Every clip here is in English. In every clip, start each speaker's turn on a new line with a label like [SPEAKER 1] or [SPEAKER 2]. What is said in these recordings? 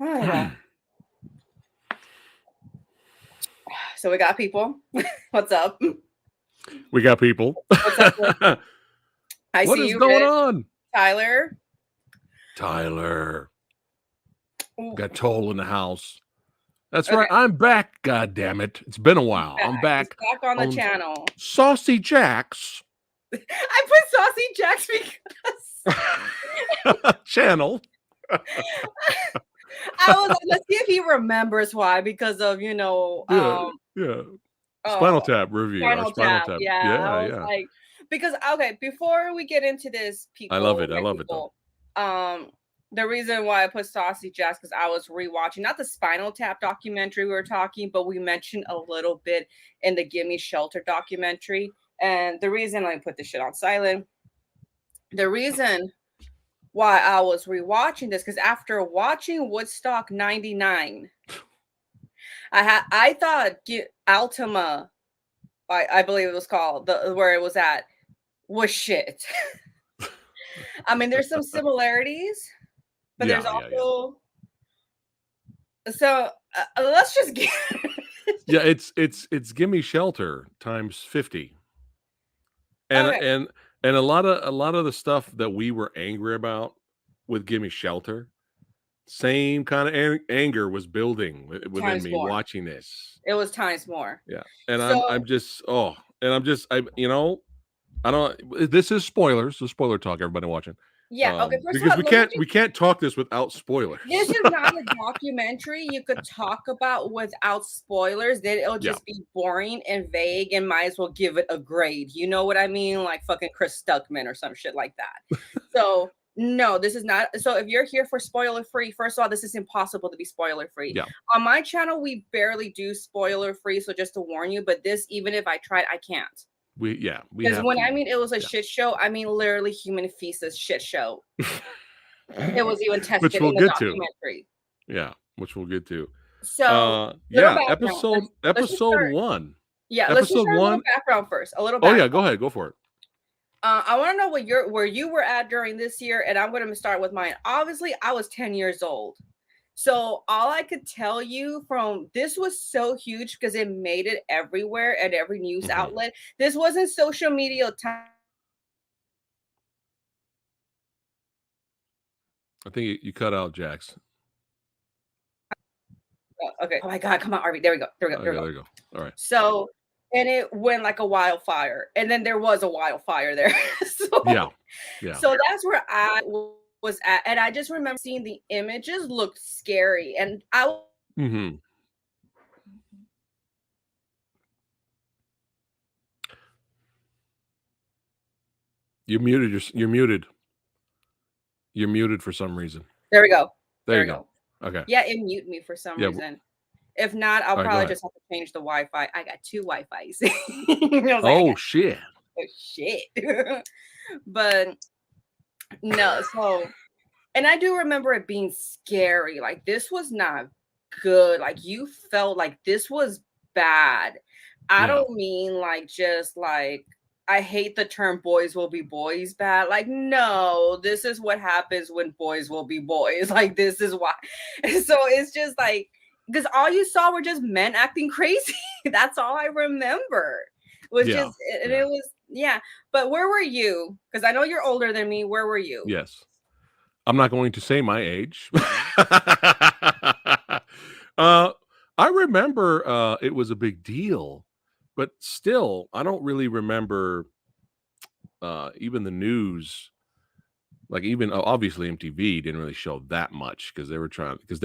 [SPEAKER 1] Oh my God. So we got people. What's up?
[SPEAKER 2] We got people.
[SPEAKER 1] What's up? I
[SPEAKER 2] What
[SPEAKER 1] see
[SPEAKER 2] is
[SPEAKER 1] you,
[SPEAKER 2] going
[SPEAKER 1] Rich.
[SPEAKER 2] on?
[SPEAKER 1] Tyler.
[SPEAKER 2] Tyler.
[SPEAKER 1] Ooh,
[SPEAKER 2] Got Toll in the house. That's
[SPEAKER 1] okay,
[SPEAKER 2] right. I'm back. God damn it. It's been a while. I'm
[SPEAKER 1] he's
[SPEAKER 2] back
[SPEAKER 1] back on the
[SPEAKER 2] on
[SPEAKER 1] channel.
[SPEAKER 2] Saucy Jax
[SPEAKER 1] I put Saucy Jax because
[SPEAKER 2] channel.
[SPEAKER 1] I was like, let's see if he remembers why, because of
[SPEAKER 2] Yeah. Spinal
[SPEAKER 1] oh,
[SPEAKER 2] Tap review. Our Spinal Tap.
[SPEAKER 1] Yeah, I was
[SPEAKER 2] Yeah.
[SPEAKER 1] like, because okay, before we get into this,
[SPEAKER 2] I love it. I love it though.
[SPEAKER 1] The reason why I put Saucy Jazz because I was rewatching not the Spinal Tap documentary we were talking, but we mentioned a little bit in the Gimme Shelter documentary. And the reason I put this shit on silent, the reason why I was rewatching this, because after watching Woodstock '99, I thought Altima, I believe it was called, where it was at, was shit. I mean, there's some similarities, but there's also so let's just get
[SPEAKER 2] yeah, it's Gimme Shelter times 50. And
[SPEAKER 1] okay.
[SPEAKER 2] and a lot of the stuff that we were angry about with Gimme Shelter, same kind of anger was building within
[SPEAKER 1] Times
[SPEAKER 2] me
[SPEAKER 1] more.
[SPEAKER 2] watching this.
[SPEAKER 1] It was times more.
[SPEAKER 2] Yeah. And
[SPEAKER 1] So
[SPEAKER 2] I'm just I don't. This is spoilers. The spoiler talk. Everybody watching.
[SPEAKER 1] yeah, okay. First of
[SPEAKER 2] Because
[SPEAKER 1] all, let me
[SPEAKER 2] we can't talk this without spoilers.
[SPEAKER 1] this is not a documentary you could talk about without spoilers. Then it'll just be boring and vague and might as well give it a grade. You know what I mean? Like fucking Chris Stuckman or some shit like that. So no, this is not. So if you're here for spoiler free, first of all, this is impossible to be spoiler free.
[SPEAKER 2] Yeah.
[SPEAKER 1] On my channel, we barely do spoiler free. So just to warn you, but this, even if I tried, I can't.
[SPEAKER 2] Because
[SPEAKER 1] when I mean it was a shit show, I mean literally human feces shit show. It was even tested
[SPEAKER 2] which we'll
[SPEAKER 1] in the
[SPEAKER 2] get
[SPEAKER 1] documentary.
[SPEAKER 2] To. Yeah, which we'll get to.
[SPEAKER 1] So
[SPEAKER 2] episode
[SPEAKER 1] start,
[SPEAKER 2] 1.
[SPEAKER 1] Yeah, let's just
[SPEAKER 2] episode
[SPEAKER 1] start
[SPEAKER 2] 1.
[SPEAKER 1] A little background first. A little background.
[SPEAKER 2] Oh yeah, go ahead, go for it.
[SPEAKER 1] I want to know where you were at during this year, and I'm going to start with mine. Obviously, I was 10 years old. So all I could tell you from this was so huge because it made it everywhere at every news outlet. This wasn't social media time.
[SPEAKER 2] I think you cut out, Jax.
[SPEAKER 1] Okay. Oh my God, come on, Arby. There we go. There we
[SPEAKER 2] go. All right.
[SPEAKER 1] So, and it went like a wildfire. And then there was a wildfire there.
[SPEAKER 2] Yeah.
[SPEAKER 1] So that's where I was at. And I just remember seeing the images looked scary. And I
[SPEAKER 2] You're muted. You're muted. You're muted for some reason.
[SPEAKER 1] There we go.
[SPEAKER 2] There you go. Okay.
[SPEAKER 1] Yeah, it muted me for some reason. If not, I'll probably just have to change the Wi-Fi. I got 2 Wi-Fis.
[SPEAKER 2] Shit.
[SPEAKER 1] Oh shit. But no, so, and I do remember it being scary. Like this was not good. Like you felt like this was bad. I don't mean like just like I hate the term boys will be boys bad. Like, no, this is what happens when boys will be boys. Like, this is why. So it's just like, because all you saw were just men acting crazy. That's all I remember. It was, But where were you? Because I know you're older than me. Where were you?
[SPEAKER 2] Yes. I'm not going to say my age. I remember it was a big deal. But still, I don't really remember even the news. Like even obviously MTV didn't really show that much because they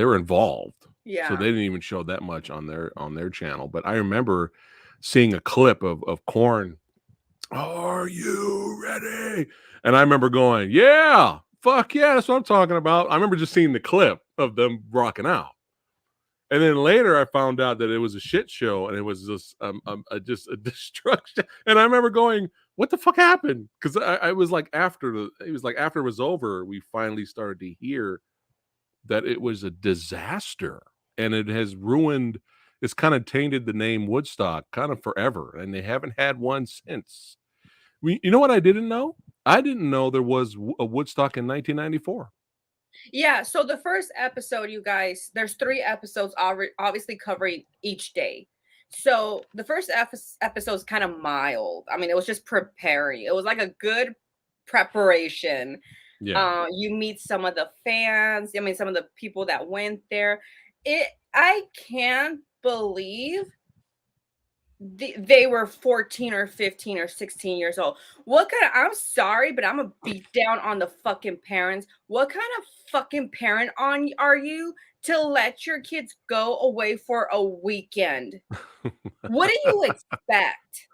[SPEAKER 2] were involved.
[SPEAKER 1] Yeah.
[SPEAKER 2] So they didn't even show that much on their channel. But I remember seeing a clip of Korn. Are you ready? And I remember going, yeah, fuck yeah, that's what I'm talking about. I remember just seeing the clip of them rocking out. And then later I found out that it was a shit show and it was just a destruction. And I remember going, what the fuck happened? Because I was like after it was over, we finally started to hear that it was a disaster. And it has ruined, it's kind of tainted the name Woodstock kind of forever. And they haven't had one since. You know what I didn't know? I didn't know there was a Woodstock in 1994.
[SPEAKER 1] Yeah, so the first episode, you guys, there's 3 episodes obviously covering each day. So the first episode is kind of mild. I mean, it was just preparing. It was like a good preparation.
[SPEAKER 2] Yeah.
[SPEAKER 1] You meet some of the fans, I mean, some of the people that went there. I can't believe they were 14 or 15 or 16 years old. What kind of, I'm sorry, but I'm a beat down on the fucking parents. What kind of fucking parent are you to let your kids go away for a weekend? What do you expect?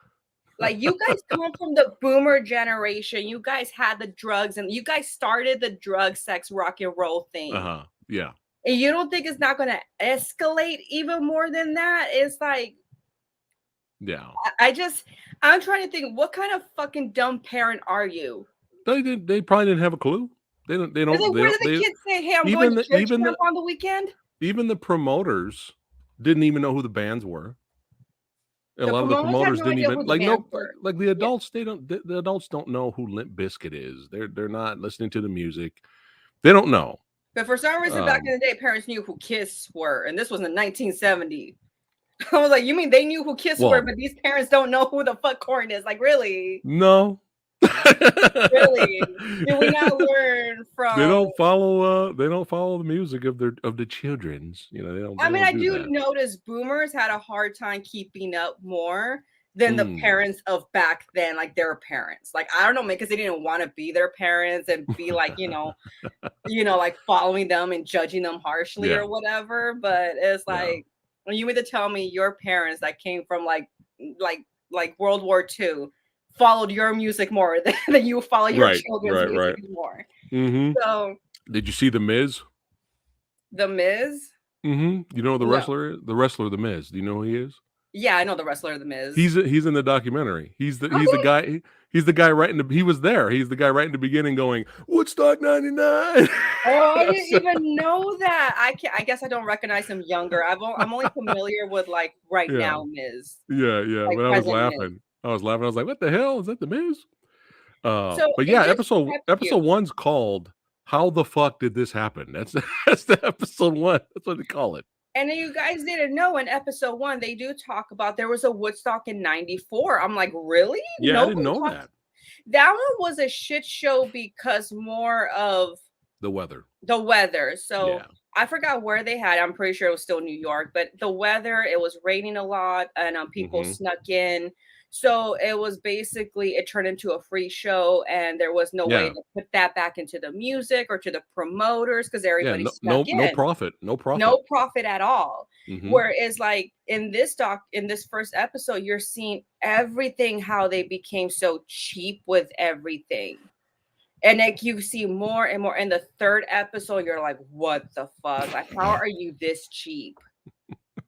[SPEAKER 1] Like, you guys come from the boomer generation. You guys had the drugs and you guys started the drug, sex, rock and roll thing.
[SPEAKER 2] Uh-huh. Yeah.
[SPEAKER 1] And you don't think it's not going to escalate even more than that? It's like,
[SPEAKER 2] Yeah.
[SPEAKER 1] I'm trying to think, what kind of fucking dumb parent are you?
[SPEAKER 2] They probably didn't have a clue. They don't they
[SPEAKER 1] It's
[SPEAKER 2] don't
[SPEAKER 1] like,
[SPEAKER 2] they
[SPEAKER 1] where do
[SPEAKER 2] don't
[SPEAKER 1] the
[SPEAKER 2] they
[SPEAKER 1] kids say, "Hey, I'm going
[SPEAKER 2] even
[SPEAKER 1] to
[SPEAKER 2] the
[SPEAKER 1] church camp on the weekend"?
[SPEAKER 2] even the promoters didn't even know who the bands were. A
[SPEAKER 1] The
[SPEAKER 2] lot of the
[SPEAKER 1] promoters had
[SPEAKER 2] promoters
[SPEAKER 1] no
[SPEAKER 2] didn't
[SPEAKER 1] idea
[SPEAKER 2] even
[SPEAKER 1] who the
[SPEAKER 2] like
[SPEAKER 1] bands
[SPEAKER 2] no
[SPEAKER 1] were.
[SPEAKER 2] like the
[SPEAKER 1] Yeah.
[SPEAKER 2] adults, the adults don't know who Limp Bizkit is. They're not listening to the music. They don't know.
[SPEAKER 1] But for some reason, back in
[SPEAKER 2] Um,
[SPEAKER 1] the day, parents knew who Kiss were, and this was in 1970. I was like, you mean they knew who Kiss were,
[SPEAKER 2] well,
[SPEAKER 1] but these parents don't know who the fuck Korn is? Like, really?
[SPEAKER 2] no.
[SPEAKER 1] Really? Did we not learn from
[SPEAKER 2] They don't follow the music of the children's. They
[SPEAKER 1] I mean,
[SPEAKER 2] don't
[SPEAKER 1] I
[SPEAKER 2] do
[SPEAKER 1] do
[SPEAKER 2] that.
[SPEAKER 1] notice boomers had a hard time keeping up more than the
[SPEAKER 2] Mm.
[SPEAKER 1] parents of back then, like their parents. Like, I don't know, maybe because they didn't want to be their parents and be like, like following them and judging them harshly
[SPEAKER 2] Yeah,
[SPEAKER 1] or whatever. But it's
[SPEAKER 2] yeah.
[SPEAKER 1] like when you mean to tell me your parents that came from like like World War II followed your music more than you follow your
[SPEAKER 2] Right,
[SPEAKER 1] children's
[SPEAKER 2] right,
[SPEAKER 1] music
[SPEAKER 2] right.
[SPEAKER 1] more.
[SPEAKER 2] Mhm.
[SPEAKER 1] So
[SPEAKER 2] Did you see The Miz?
[SPEAKER 1] the Miz?
[SPEAKER 2] Mhm. You know who the
[SPEAKER 1] No.
[SPEAKER 2] wrestler is? The wrestler The Miz. Do you know who he is?
[SPEAKER 1] Yeah, I know the wrestler the Miz.
[SPEAKER 2] He's in the documentary. He's the
[SPEAKER 1] Okay.
[SPEAKER 2] guy he's the guy right in the he was there. He's the guy right in the beginning going, "Woodstock 99."
[SPEAKER 1] Oh, I didn't
[SPEAKER 2] So
[SPEAKER 1] even know that. I guess I don't recognize him younger. I'm only familiar with like right
[SPEAKER 2] yeah.
[SPEAKER 1] now Miz,
[SPEAKER 2] Yeah, yeah.
[SPEAKER 1] like
[SPEAKER 2] When I was
[SPEAKER 1] present Miz.
[SPEAKER 2] laughing. I was laughing. I was like, "What the hell? Is that The Miz?"
[SPEAKER 1] So
[SPEAKER 2] But
[SPEAKER 1] it
[SPEAKER 2] yeah,
[SPEAKER 1] just prepped you.
[SPEAKER 2] episode 1's called "How the fuck did this happen?" That's the episode 1. That's what they call it.
[SPEAKER 1] And then you guys didn't know in episode 1 they do talk about there was a Woodstock in '94. I'm like, really?
[SPEAKER 2] Yeah, I didn't
[SPEAKER 1] Nobody
[SPEAKER 2] know
[SPEAKER 1] talks.
[SPEAKER 2] that.
[SPEAKER 1] That one was a shit show because more of
[SPEAKER 2] The weather.
[SPEAKER 1] the weather. So
[SPEAKER 2] Yeah.
[SPEAKER 1] I forgot where they had. I'm pretty sure it was still New York, but the weather, it was raining a lot and people
[SPEAKER 2] Mhm.
[SPEAKER 1] snuck in. So it was basically it turned into a free show and there was no way
[SPEAKER 2] Yeah.
[SPEAKER 1] to put that back into the music or to the promoters because
[SPEAKER 2] Yeah,
[SPEAKER 1] everybody snuck
[SPEAKER 2] no
[SPEAKER 1] in.
[SPEAKER 2] profit. No profit.
[SPEAKER 1] No profit at all.
[SPEAKER 2] Mhm.
[SPEAKER 1] Whereas like in this first episode, you're seeing everything how they became so cheap with everything. And like you see more and more in the third episode, you're like, what the fuck? Like, how are you this cheap?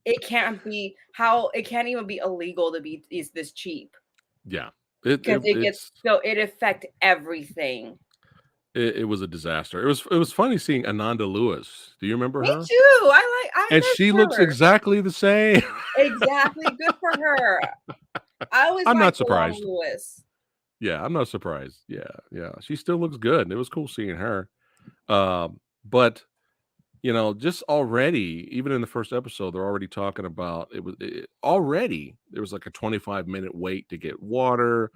[SPEAKER 1] It can't even be illegal to be is this cheap
[SPEAKER 2] Yeah.
[SPEAKER 1] because it affect everything.
[SPEAKER 2] It was a disaster. It was funny seeing Ananda Lewis. Do you remember
[SPEAKER 1] Me
[SPEAKER 2] her?
[SPEAKER 1] too. I
[SPEAKER 2] And
[SPEAKER 1] miss
[SPEAKER 2] she looks
[SPEAKER 1] her.
[SPEAKER 2] exactly the same.
[SPEAKER 1] Exactly. Good for her. I always
[SPEAKER 2] I'm not
[SPEAKER 1] liked Delon
[SPEAKER 2] surprised.
[SPEAKER 1] Lewis.
[SPEAKER 2] Yeah, I'm not surprised. Yeah, yeah. She still looks good. It was cool seeing her. But just already, even in the first episode, they're already talking about already there was like a 25-minute wait to get water.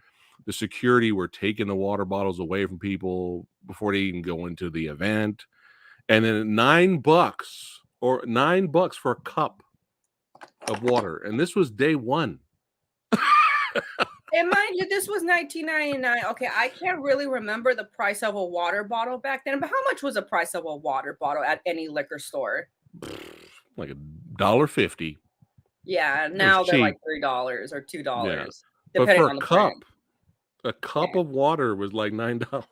[SPEAKER 2] The security were taking the water bottles away from people before they even go into the event. And then $9 for a cup of water. And this was day one.
[SPEAKER 1] And mind you, this was 1999. Okay, I can't really remember the price of a water bottle back then, but how much was the price of a water bottle at any liquor store?
[SPEAKER 2] Like $1.50.
[SPEAKER 1] Yeah,
[SPEAKER 2] It was
[SPEAKER 1] now they're like
[SPEAKER 2] cheap.
[SPEAKER 1] $3 or
[SPEAKER 2] Yeah.
[SPEAKER 1] $2,
[SPEAKER 2] But
[SPEAKER 1] depending
[SPEAKER 2] for
[SPEAKER 1] on the brand.
[SPEAKER 2] a cup
[SPEAKER 1] Yeah.
[SPEAKER 2] of water was like $9.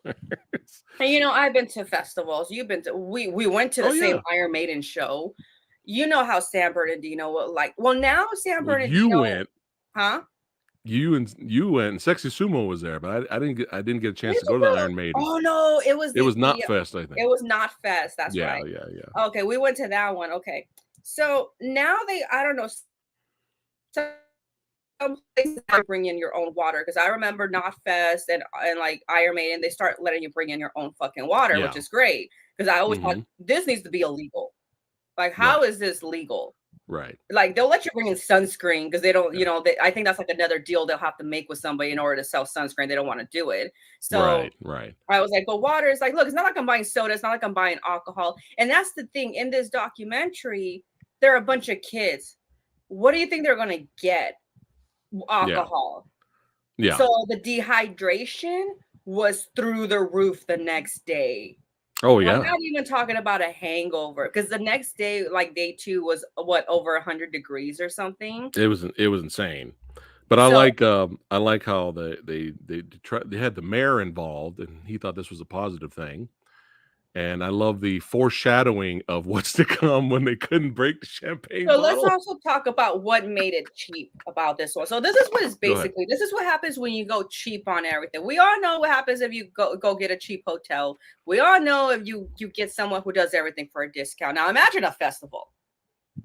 [SPEAKER 1] And I've been to festivals. You've been to we went to the
[SPEAKER 2] Oh
[SPEAKER 1] same
[SPEAKER 2] yeah.
[SPEAKER 1] Iron Maiden show. You know how San Bernardino will like. Well, now San
[SPEAKER 2] Well, you
[SPEAKER 1] Bernardino,
[SPEAKER 2] went.
[SPEAKER 1] huh?
[SPEAKER 2] You went. And Sexy Sumo was there, but I didn't get a chance
[SPEAKER 1] Did
[SPEAKER 2] to
[SPEAKER 1] you
[SPEAKER 2] go to the
[SPEAKER 1] really?
[SPEAKER 2] Iron Maiden.
[SPEAKER 1] Oh no, it was
[SPEAKER 2] It was not Fest, I think.
[SPEAKER 1] it was not Fest. That's
[SPEAKER 2] Yeah,
[SPEAKER 1] right.
[SPEAKER 2] yeah, yeah.
[SPEAKER 1] Okay, we went to that one. Okay, so now I don't know. Some places bring in your own water because I remember Not Fest and like Iron Maiden, they start letting you bring in your own fucking water, which
[SPEAKER 2] Yeah.
[SPEAKER 1] is great because I always thought
[SPEAKER 2] Mm-hmm.
[SPEAKER 1] this needs to be illegal. Like, how
[SPEAKER 2] Right.
[SPEAKER 1] is this legal?
[SPEAKER 2] Right.
[SPEAKER 1] Like, they'll let you bring in sunscreen because they don't,
[SPEAKER 2] Yeah.
[SPEAKER 1] I think that's like another deal they'll have to make with somebody in order to sell sunscreen. They don't want to do it. So
[SPEAKER 2] Right. Right.
[SPEAKER 1] I was like, but water is like, look, it's not like I'm buying soda. It's not like I'm buying alcohol. And that's the thing in this documentary, there are a bunch of kids. What do you think they're going to get?
[SPEAKER 2] Yeah.
[SPEAKER 1] Alcohol.
[SPEAKER 2] Yeah.
[SPEAKER 1] So the dehydration was through the roof the next day.
[SPEAKER 2] Oh
[SPEAKER 1] I'm
[SPEAKER 2] yeah.
[SPEAKER 1] not even talking about a hangover because the next day, like day 2, was what, over 100 degrees or something.
[SPEAKER 2] It was insane. But
[SPEAKER 1] So
[SPEAKER 2] I like how they had the mayor involved, and he thought this was a positive thing. And I love the foreshadowing of what's to come when they couldn't break the champagne
[SPEAKER 1] So let's
[SPEAKER 2] bottle.
[SPEAKER 1] also talk about what made it cheap about this one. So this is what is
[SPEAKER 2] Go ahead.
[SPEAKER 1] basically, this is what happens when you go cheap on everything. We all know what happens if you go get a cheap hotel. We all know if you get someone who does everything for a discount. Now imagine a festival.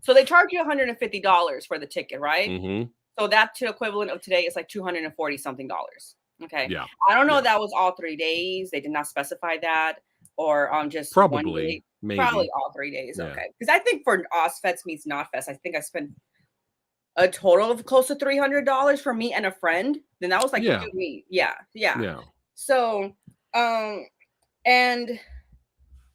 [SPEAKER 1] So they charge you $150 for the ticket, right?
[SPEAKER 2] Mm-hmm.
[SPEAKER 1] So that to equivalent of today is like 240 something dollars. Okay.
[SPEAKER 2] Yeah.
[SPEAKER 1] I don't know if
[SPEAKER 2] Yeah.
[SPEAKER 1] that was all 3 days. They did not specify that, or just one
[SPEAKER 2] Probably.
[SPEAKER 1] day. Probably
[SPEAKER 2] Maybe.
[SPEAKER 1] all 3 days.
[SPEAKER 2] Yeah.
[SPEAKER 1] Okay. Because I think for Ozfest meets Knotfest, I think I spent a total of close to $300 for me and a friend. Then that was like
[SPEAKER 2] Yeah.
[SPEAKER 1] me. Yeah. Yeah.
[SPEAKER 2] Yeah.
[SPEAKER 1] So and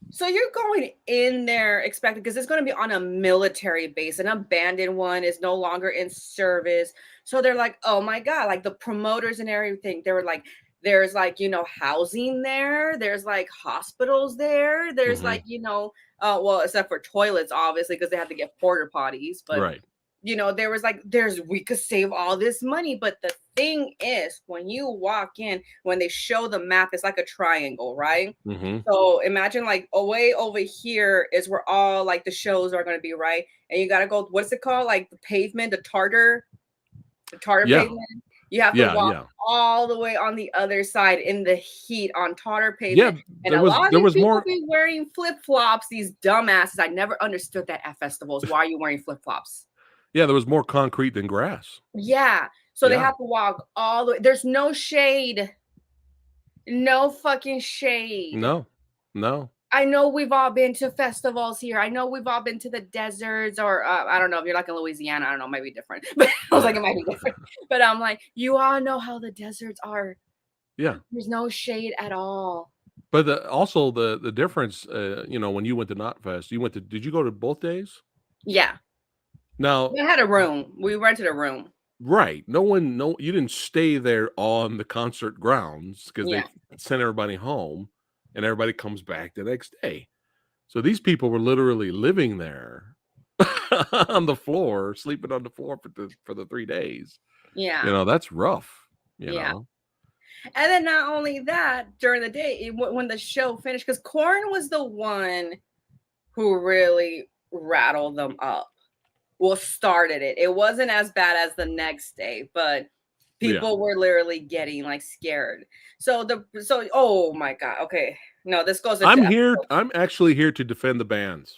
[SPEAKER 1] so you're going in there expecting, because it's going to be on a military base. An abandoned one is no longer in service. So they're like, oh my God, like the promoters and everything. They were like, there's like, housing there. There's like hospitals there. There's
[SPEAKER 2] Mm-hmm.
[SPEAKER 1] like, well, except for toilets, obviously, because they had to get porta potties. But
[SPEAKER 2] Right.
[SPEAKER 1] there was like, we could save all this money. But the thing is, when you walk in, when they show the map, it's like a triangle, right?
[SPEAKER 2] Mm-hmm.
[SPEAKER 1] So imagine like away over here is where all like the shows are going to be, right? And you got to go, what's it called? Like the pavement, the tartar
[SPEAKER 2] Yeah.
[SPEAKER 1] pavement. You have to
[SPEAKER 2] Yeah.
[SPEAKER 1] walk
[SPEAKER 2] Yeah.
[SPEAKER 1] all the way on the other side in the heat on tartar
[SPEAKER 2] Yeah.
[SPEAKER 1] pavement. And a lot of
[SPEAKER 2] There
[SPEAKER 1] these
[SPEAKER 2] was
[SPEAKER 1] people
[SPEAKER 2] more.
[SPEAKER 1] be wearing flip-flops, these dumbasses. I never understood that at festivals. Why are you wearing flip-flops?
[SPEAKER 2] Yeah. There was more concrete than grass.
[SPEAKER 1] Yeah. So they
[SPEAKER 2] Yeah.
[SPEAKER 1] have to walk all the way. There's no shade. No fucking shade.
[SPEAKER 2] No. No.
[SPEAKER 1] I know we've all been to festivals here. I know we've all been to the deserts, or I don't know if you're like in Louisiana. I don't know, it might be different. But I was like, it might be different. But I'm like, you all know how the deserts are.
[SPEAKER 2] Yeah.
[SPEAKER 1] There's no shade at all.
[SPEAKER 2] But also the difference, when you went to Knotfest, did you go to both days?
[SPEAKER 1] Yeah,
[SPEAKER 2] Now,
[SPEAKER 1] we had a room. We rented a room.
[SPEAKER 2] right. No, you didn't stay there on the concert grounds because
[SPEAKER 1] Yeah,
[SPEAKER 2] they sent everybody home and everybody comes back the next day. So these people were literally living there on the floor, sleeping on the floor for the 3 days.
[SPEAKER 1] yeah,
[SPEAKER 2] That's rough, you
[SPEAKER 1] yeah.
[SPEAKER 2] know.
[SPEAKER 1] And then not only that, during the day, when the show finished, because Korn was the one who really rattled them up. Well, started it. It wasn't as bad as the next day, but
[SPEAKER 2] Yeah.
[SPEAKER 1] people were literally getting like scared. Oh my God. Okay. No, this goes into
[SPEAKER 2] I'm actually here to defend the bands.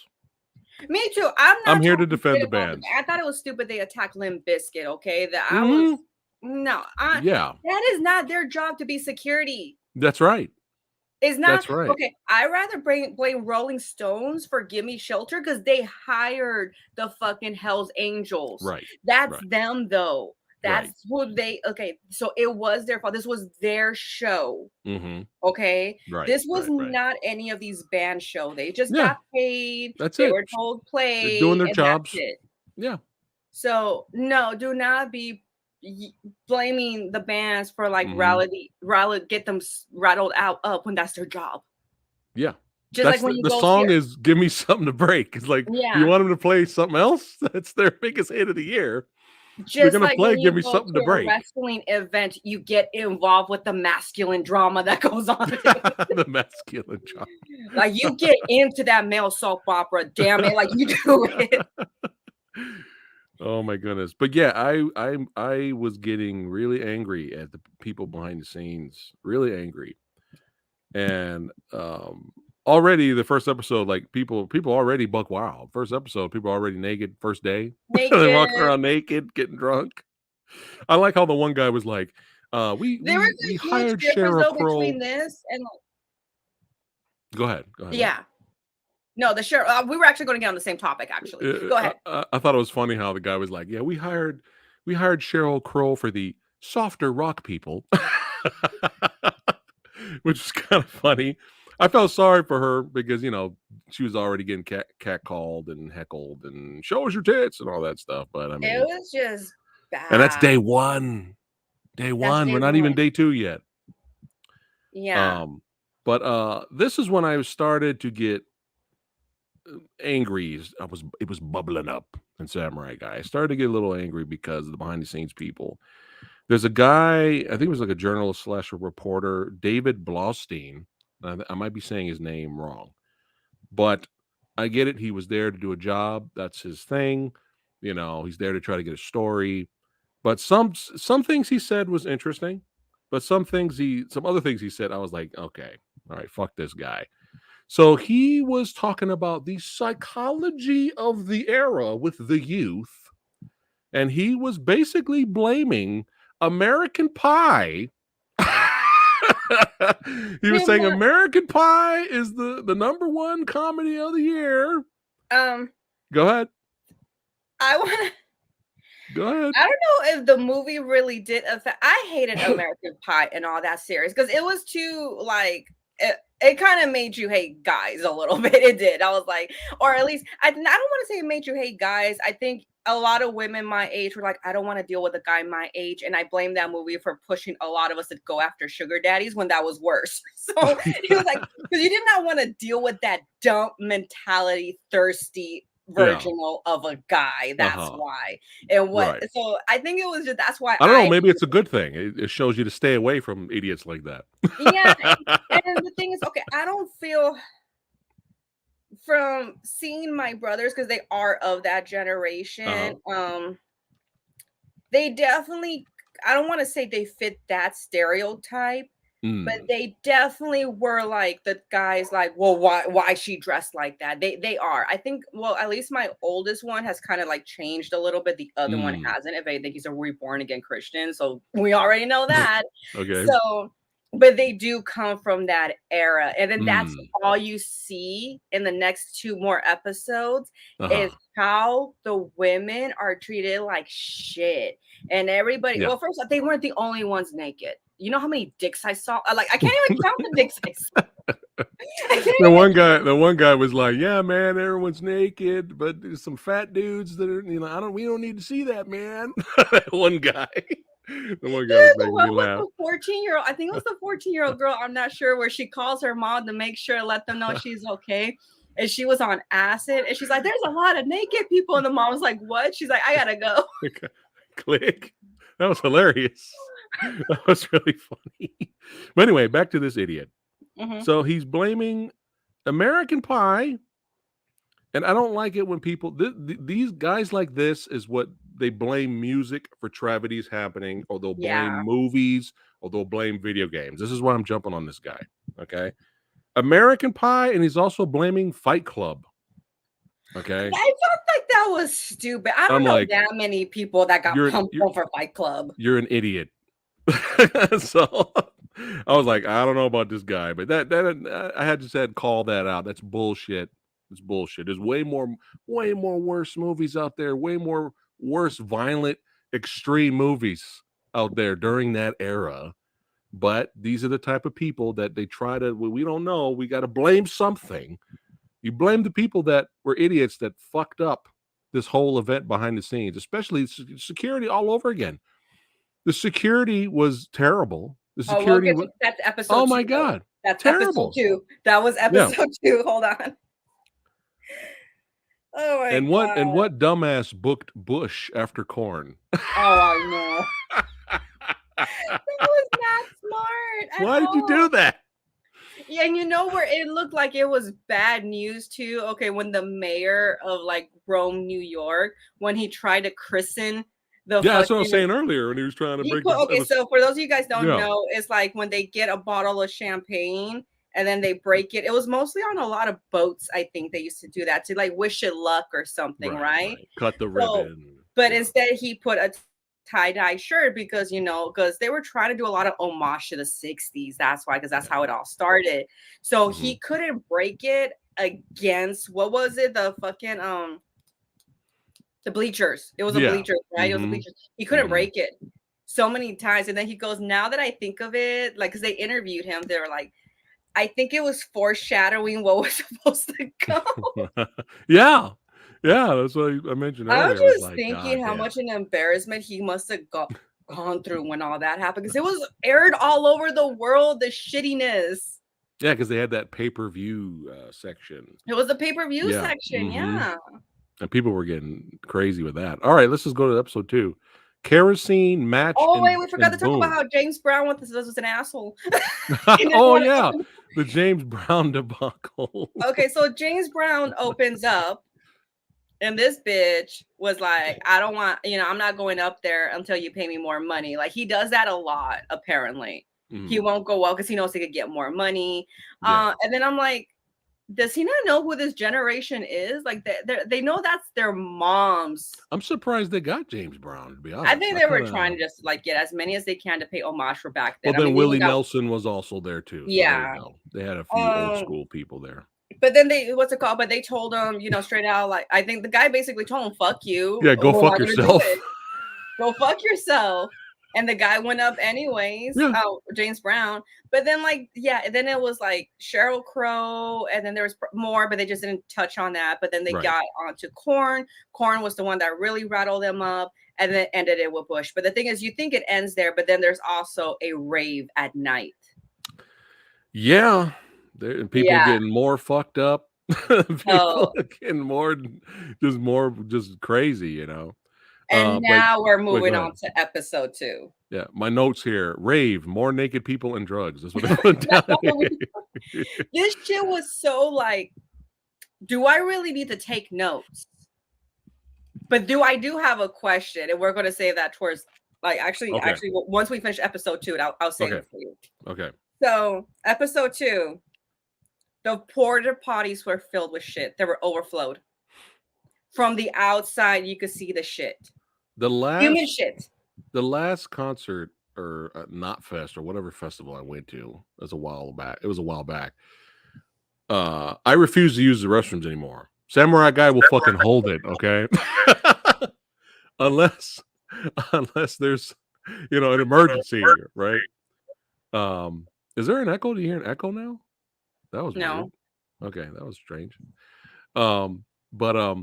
[SPEAKER 1] me too. I'm
[SPEAKER 2] I'm
[SPEAKER 1] not
[SPEAKER 2] here to
[SPEAKER 1] talking
[SPEAKER 2] defend
[SPEAKER 1] shit
[SPEAKER 2] the
[SPEAKER 1] about
[SPEAKER 2] bands.
[SPEAKER 1] I thought it was stupid they attacked Limp Bizkit, okay? That I was
[SPEAKER 2] Mhm.
[SPEAKER 1] no,
[SPEAKER 2] Yeah.
[SPEAKER 1] that is not their job to be security.
[SPEAKER 2] That's right.
[SPEAKER 1] It's not
[SPEAKER 2] That's right.
[SPEAKER 1] okay. I rather blame Rolling Stones for Gimme Shelter because they hired the fucking Hells Angels.
[SPEAKER 2] Right.
[SPEAKER 1] That's
[SPEAKER 2] Right.
[SPEAKER 1] them though.
[SPEAKER 2] Right.
[SPEAKER 1] That's who they okay. So it was their fault. This was their show.
[SPEAKER 2] Mhm.
[SPEAKER 1] Okay.
[SPEAKER 2] Right.
[SPEAKER 1] This was
[SPEAKER 2] Right.
[SPEAKER 1] not any of these band show. They just
[SPEAKER 2] Yeah.
[SPEAKER 1] got paid.
[SPEAKER 2] That's
[SPEAKER 1] They
[SPEAKER 2] it.
[SPEAKER 1] were told
[SPEAKER 2] They're doing
[SPEAKER 1] play,
[SPEAKER 2] their
[SPEAKER 1] and that's
[SPEAKER 2] jobs.
[SPEAKER 1] it.
[SPEAKER 2] Yeah.
[SPEAKER 1] So no, do not be blaming the bands for like
[SPEAKER 2] Mhm.
[SPEAKER 1] get them rattled up when that's their job.
[SPEAKER 2] Yeah.
[SPEAKER 1] Just like
[SPEAKER 2] That's
[SPEAKER 1] when you
[SPEAKER 2] the
[SPEAKER 1] go see
[SPEAKER 2] song is "Give Me Something to Break." It's like, you
[SPEAKER 1] yeah,
[SPEAKER 2] want them to play something else? That's their biggest hit of the year. They're
[SPEAKER 1] just
[SPEAKER 2] gonna
[SPEAKER 1] like
[SPEAKER 2] play
[SPEAKER 1] when
[SPEAKER 2] "Give
[SPEAKER 1] you
[SPEAKER 2] Me
[SPEAKER 1] go
[SPEAKER 2] Something
[SPEAKER 1] to
[SPEAKER 2] to
[SPEAKER 1] a
[SPEAKER 2] Break."
[SPEAKER 1] wrestling event, you get involved with the masculine drama that goes on.
[SPEAKER 2] The masculine job.
[SPEAKER 1] Like you get into that male soap opera, damn it, like you do it.
[SPEAKER 2] Oh my goodness. But yeah, I was getting really angry at the people behind the scenes, really angry. And already the first episode, like people already buck wild. First episode, people already naked first day. They walking
[SPEAKER 1] Naked.
[SPEAKER 2] around naked, getting drunk. I like how the one guy was like, we
[SPEAKER 1] There was
[SPEAKER 2] we we
[SPEAKER 1] a huge
[SPEAKER 2] hired
[SPEAKER 1] difference
[SPEAKER 2] Cheryl
[SPEAKER 1] though
[SPEAKER 2] Crow.
[SPEAKER 1] between this and
[SPEAKER 2] Go ahead. Go ahead.
[SPEAKER 1] yeah. No, the sheriff. We were actually going to get on the same topic. Actually, go ahead.
[SPEAKER 2] I thought it was funny how the guy was like, "Yeah, we hired Cheryl Crow for the softer rock people," which is kind of funny. I felt sorry for her because she was already getting catcalled and heckled and show us your tits and all that stuff. But I
[SPEAKER 1] It
[SPEAKER 2] mean,
[SPEAKER 1] was just
[SPEAKER 2] and that's
[SPEAKER 1] bad.
[SPEAKER 2] day one. Day
[SPEAKER 1] That's
[SPEAKER 2] one.
[SPEAKER 1] day
[SPEAKER 2] We're not even
[SPEAKER 1] one.
[SPEAKER 2] day two yet.
[SPEAKER 1] Yeah.
[SPEAKER 2] But this is when I started to get angry. It was bubbling up in Samurai Guy. I started to get a little angry because of the behind the scenes people. There's a guy, I think it was like a journalist slash a reporter, David Blaustein. I might be saying his name wrong, but I get it. He was there to do a job. That's his thing. He's there to try to get a story. But some things he said was interesting, but some other things he said, I was like, okay, all right, fuck this guy. So he was talking about the psychology of the era with the youth, and he was basically blaming American Pie. He was saying American Pie is the number one comedy of the year. Go ahead. Go ahead.
[SPEAKER 1] I don't know if the movie really did affect. I hated American Pie and all that series because it was too like it kind of made you hate guys a little bit. It did. I was like, or at least I don't want to say it made you hate guys. I think a lot of women my age were like, I don't want to deal with a guy my age, and I blame that movie for pushing a lot of us to go after sugar daddies when that was worse. So he was like, because you did not want to deal with that dumb mentality, thirsty virginal of a guy. That's why. And so I think it was just that's why
[SPEAKER 2] I don't know, maybe it's a good thing. It shows you to stay away from idiots like that.
[SPEAKER 1] Yeah, and the thing is, okay, I don't feel from seeing my brothers because they are of that generation. They definitely, I don't want to say they fit that stereotype, but they definitely were like the guys like, well, why she dressed like that? They are. I think, well, at least my oldest one has kind of like changed a little bit. The other one hasn't. If anything, he's a reborn again Christian. So we already know that.
[SPEAKER 2] Okay.
[SPEAKER 1] So but they do come from that era. And then that's all you see in the next two more episodes is how the women are treated like shit. And everybody, well, first off, they weren't the only ones naked. You know how many dicks I saw? Like, I can't even count the dicks I saw.
[SPEAKER 2] The one guy was like, "Yeah, man, everyone's naked, but there's some fat dudes that are, we don't need to see that, man." One guy. The one guy was making me laugh.
[SPEAKER 1] 14-year-old, I think it was the 14-year-old girl, I'm not sure, where she calls her mom to make sure, let them know she's okay. And she was on acid. And she's like, there's a lot of naked people. And the mom was like, what? She's like, I gotta go.
[SPEAKER 2] Click. That was hilarious. That was really funny. But anyway, back to this idiot. So he's blaming American Pie. And I don't like it when people, these guys like this is what they blame music for tragedies happening, or they'll blame movies, or they'll blame video games. This is why I'm jumping on this guy. Okay. American Pie, and he's also blaming Fight Club. Okay.
[SPEAKER 1] I felt like that was stupid. I don't know that many people that got pumped for Fight Club.
[SPEAKER 2] You're an idiot. So I was like, I don't know about this guy, but that I had to call that out. That's bullshit. It's bullshit. There's way more worse movies out there, way more worse, violent, extreme movies out there during that era. But these are the type of people that they try to, we don't know, we got to blame something. You blame the people that were idiots that fucked up this whole event behind the scenes, especially security all over again. The security was terrible. The security
[SPEAKER 1] that's episode
[SPEAKER 2] oh
[SPEAKER 1] 2,
[SPEAKER 2] my God.
[SPEAKER 1] That's
[SPEAKER 2] terrible.
[SPEAKER 1] Episode 2. That was episode 2. Hold on. Oh my God.
[SPEAKER 2] And what dumbass booked Bush after Korn?
[SPEAKER 1] Oh, I know. That was not smart.
[SPEAKER 2] Why did you do that?
[SPEAKER 1] Yeah, and you know where it looked like it was bad news too? Okay, when the mayor of like Rome, New York, when he tried to christen the
[SPEAKER 2] that's what I was saying earlier when he was trying to break
[SPEAKER 1] so for those of you guys don't know, it's like when they get a bottle of champagne and then they break it. It was mostly on a lot of boats, I think they used to do that to like wish it luck or something, right?
[SPEAKER 2] Cut the ribbon.
[SPEAKER 1] But instead he put a tie-dye shirt because they were trying to do a lot of homage to the 60s. That's why, because that's how it all started. So he couldn't break it against, what was it? The fucking the bleachers. It was a
[SPEAKER 2] Yeah.
[SPEAKER 1] bleachers, right? It was a
[SPEAKER 2] Mm-hmm.
[SPEAKER 1] bleachers. He couldn't
[SPEAKER 2] Mm-hmm.
[SPEAKER 1] break it so many times. And then he goes, now that I think of it, like, because they interviewed him, they were like, I think it was foreshadowing what was supposed to come.
[SPEAKER 2] Yeah. Yeah. That's what I mentioned
[SPEAKER 1] I was
[SPEAKER 2] earlier. It was
[SPEAKER 1] just
[SPEAKER 2] like,
[SPEAKER 1] thinking
[SPEAKER 2] God
[SPEAKER 1] how
[SPEAKER 2] damn.
[SPEAKER 1] much an embarrassment he must have gone through when all that happened, because it was aired all over the world, the shittiness.
[SPEAKER 2] Yeah, because they had that pay-per-view section.
[SPEAKER 1] It was the pay-per-view
[SPEAKER 2] Yeah.
[SPEAKER 1] section,
[SPEAKER 2] Mm-hmm.
[SPEAKER 1] yeah.
[SPEAKER 2] And people were getting crazy with that. All right, let's just go to episode 2. Kerosene match
[SPEAKER 1] Oh wait, we forgot to
[SPEAKER 2] and
[SPEAKER 1] talk about
[SPEAKER 2] boom.
[SPEAKER 1] how James Brown was an asshole. He didn't
[SPEAKER 2] Oh
[SPEAKER 1] want
[SPEAKER 2] yeah,
[SPEAKER 1] to.
[SPEAKER 2] the James Brown debacle.
[SPEAKER 1] Okay, so James Brown opens up, and this bitch was like, I don't want, I'm not going up there until you pay me more money. Like, he does that a lot, apparently. He
[SPEAKER 2] Mm,
[SPEAKER 1] won't go up because he knows he could get more money.
[SPEAKER 2] yeah,
[SPEAKER 1] And then I'm like, does he not know who this generation is? Like, they know that's their moms.
[SPEAKER 2] I'm surprised they got James Brown. To be
[SPEAKER 1] I
[SPEAKER 2] honest,
[SPEAKER 1] think
[SPEAKER 2] I
[SPEAKER 1] they were
[SPEAKER 2] kind
[SPEAKER 1] trying
[SPEAKER 2] of.
[SPEAKER 1] to just like get as many as they can to pay homage for back
[SPEAKER 2] Well,
[SPEAKER 1] then. I
[SPEAKER 2] then
[SPEAKER 1] mean, they even
[SPEAKER 2] Willie
[SPEAKER 1] got,
[SPEAKER 2] Nelson was also there too. So there you
[SPEAKER 1] yeah.
[SPEAKER 2] go. They had a few old
[SPEAKER 1] Um,
[SPEAKER 2] school people there.
[SPEAKER 1] but then what's it called? But they told him, straight out, like, I think the guy basically told him, fuck you.
[SPEAKER 2] Yeah, go
[SPEAKER 1] We're
[SPEAKER 2] fuck
[SPEAKER 1] not gonna do
[SPEAKER 2] yourself.
[SPEAKER 1] it. Go fuck yourself. And the guy went up anyways.
[SPEAKER 2] Yeah,
[SPEAKER 1] James Brown. But then, like, yeah, then it was like Sheryl Crow, and then there was more, but they just didn't touch on that. But then they
[SPEAKER 2] right.
[SPEAKER 1] got onto Korn. Korn was the one that really rattled them up, and then ended it with Bush. But the thing is, you think it ends there, but then there's also a rave at night.
[SPEAKER 2] Yeah, people
[SPEAKER 1] Yeah.
[SPEAKER 2] getting more fucked up. People
[SPEAKER 1] So,
[SPEAKER 2] getting just crazy.
[SPEAKER 1] and
[SPEAKER 2] But
[SPEAKER 1] now we're
[SPEAKER 2] wait, go
[SPEAKER 1] moving
[SPEAKER 2] ahead.
[SPEAKER 1] on to episode 2.
[SPEAKER 2] Yeah, my notes here: rave, more naked people and drugs. That's what I put down here.
[SPEAKER 1] This shit was so like, do I really need to take notes? But I do have a question, and we're going to save that towards, like, actually,
[SPEAKER 2] Okay.
[SPEAKER 1] once we finish episode 2, I'll save it for you.
[SPEAKER 2] Okay.
[SPEAKER 1] So, episode 2, the porta potties were filled with shit. They were overflowed. From the outside, you could see the shit. Human shit.
[SPEAKER 2] The last concert or not fest or whatever festival I went to was a while back. It was a while back. I refuse to use the restrooms anymore. Samurai guy will fucking hold it, okay? unless there's an emergency, right? Is there an echo? Do you hear an echo now? That was weird.
[SPEAKER 1] No.
[SPEAKER 2] Okay, that was strange. But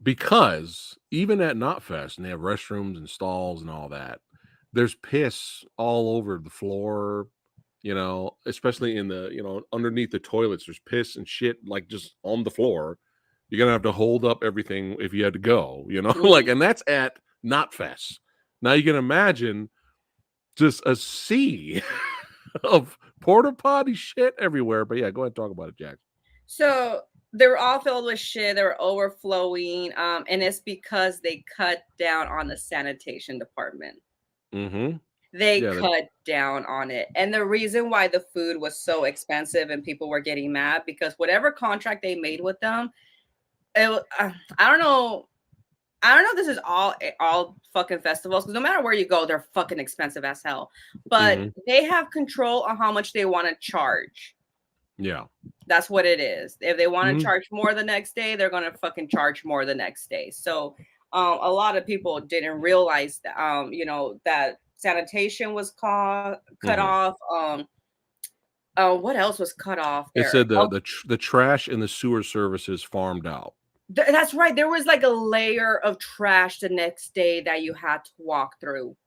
[SPEAKER 2] because even at Knotfest and they have restrooms and stalls and all that, there's piss all over the floor, especially in the, underneath the toilets, there's piss and shit like just on the floor. You're gonna have to hold up everything if you had to go, like, and that's at Knotfest. Now you can imagine just a sea of porta potty shit everywhere. But yeah, go ahead and talk about it, Jax.
[SPEAKER 1] So they were all filled with shit. They were overflowing. And it's because they cut down on the sanitation department.
[SPEAKER 2] Mm-hmm.
[SPEAKER 1] They cut down on it. And the reason why the food was so expensive and people were getting mad, because whatever contract they made with them, I don't know. I don't know if this is all fucking festivals, because no matter where you go, they're fucking expensive as hell. But they have control on how much they want to charge.
[SPEAKER 2] Yeah.
[SPEAKER 1] That's what it is. If they want to charge more the next day, they're going to fucking charge more the next day. So a lot of people didn't realize that, that sanitation was cut off. What else was cut off there?
[SPEAKER 2] It said the trash and the sewer services farmed out.
[SPEAKER 1] That's right. There was like a layer of trash the next day that you had to walk through.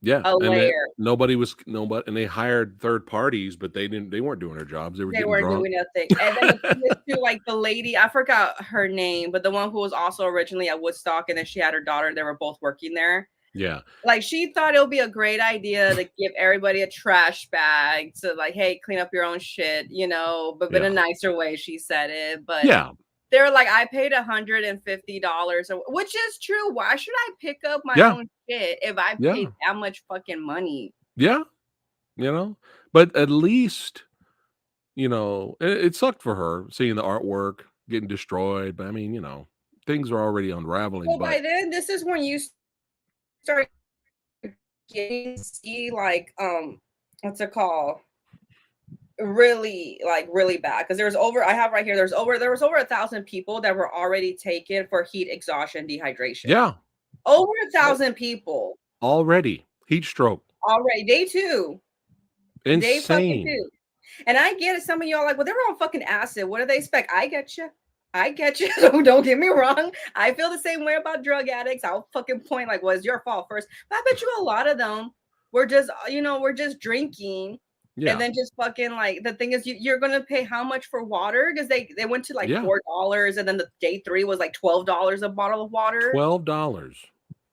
[SPEAKER 2] Yeah,
[SPEAKER 1] a layer.
[SPEAKER 2] Nobody, and they hired third parties, but they weren't doing their jobs. They weren't
[SPEAKER 1] doing nothing. And then the thing is too, like the lady, I forgot her name, but the one who was also originally at Woodstock, and then she had her daughter. They were both working there.
[SPEAKER 2] Yeah,
[SPEAKER 1] like she thought it would be a great idea to give everybody a trash bag to, like, hey, clean up your own shit, but in a nicer way. She said it, but
[SPEAKER 2] yeah.
[SPEAKER 1] They were like, I paid $150, which is true. Why should I pick up my own shit if I paid that much fucking money?
[SPEAKER 2] Yeah, but at least, it sucked for her seeing the artwork getting destroyed. But I mean, things are already unraveling.
[SPEAKER 1] Well, by then, this is when you start getting see, like, what's it called? really like really bad because there's over I have right here there was over 1,000 people that were already taken for heat exhaustion dehydration.
[SPEAKER 2] Yeah.
[SPEAKER 1] Over
[SPEAKER 2] Oh,
[SPEAKER 1] 1,000 people
[SPEAKER 2] already. Heat stroke.
[SPEAKER 1] already. Day two. Day fucking
[SPEAKER 2] Insane.
[SPEAKER 1] two. And I get it. Some of y'all like, well, they're on fucking acid. What do they expect? I get you. I get you. So don't get me wrong. I feel the same way about drug addicts. I'll fucking point like, well, it's your fault first. But I bet you a lot of them were just, we're just drinking. And
[SPEAKER 2] Yeah.
[SPEAKER 1] then just fucking like the thing is you're gonna pay how much for water? Because they went to like
[SPEAKER 2] Yeah.
[SPEAKER 1] $4 and then the day three was like $12 a bottle of water.
[SPEAKER 2] $12.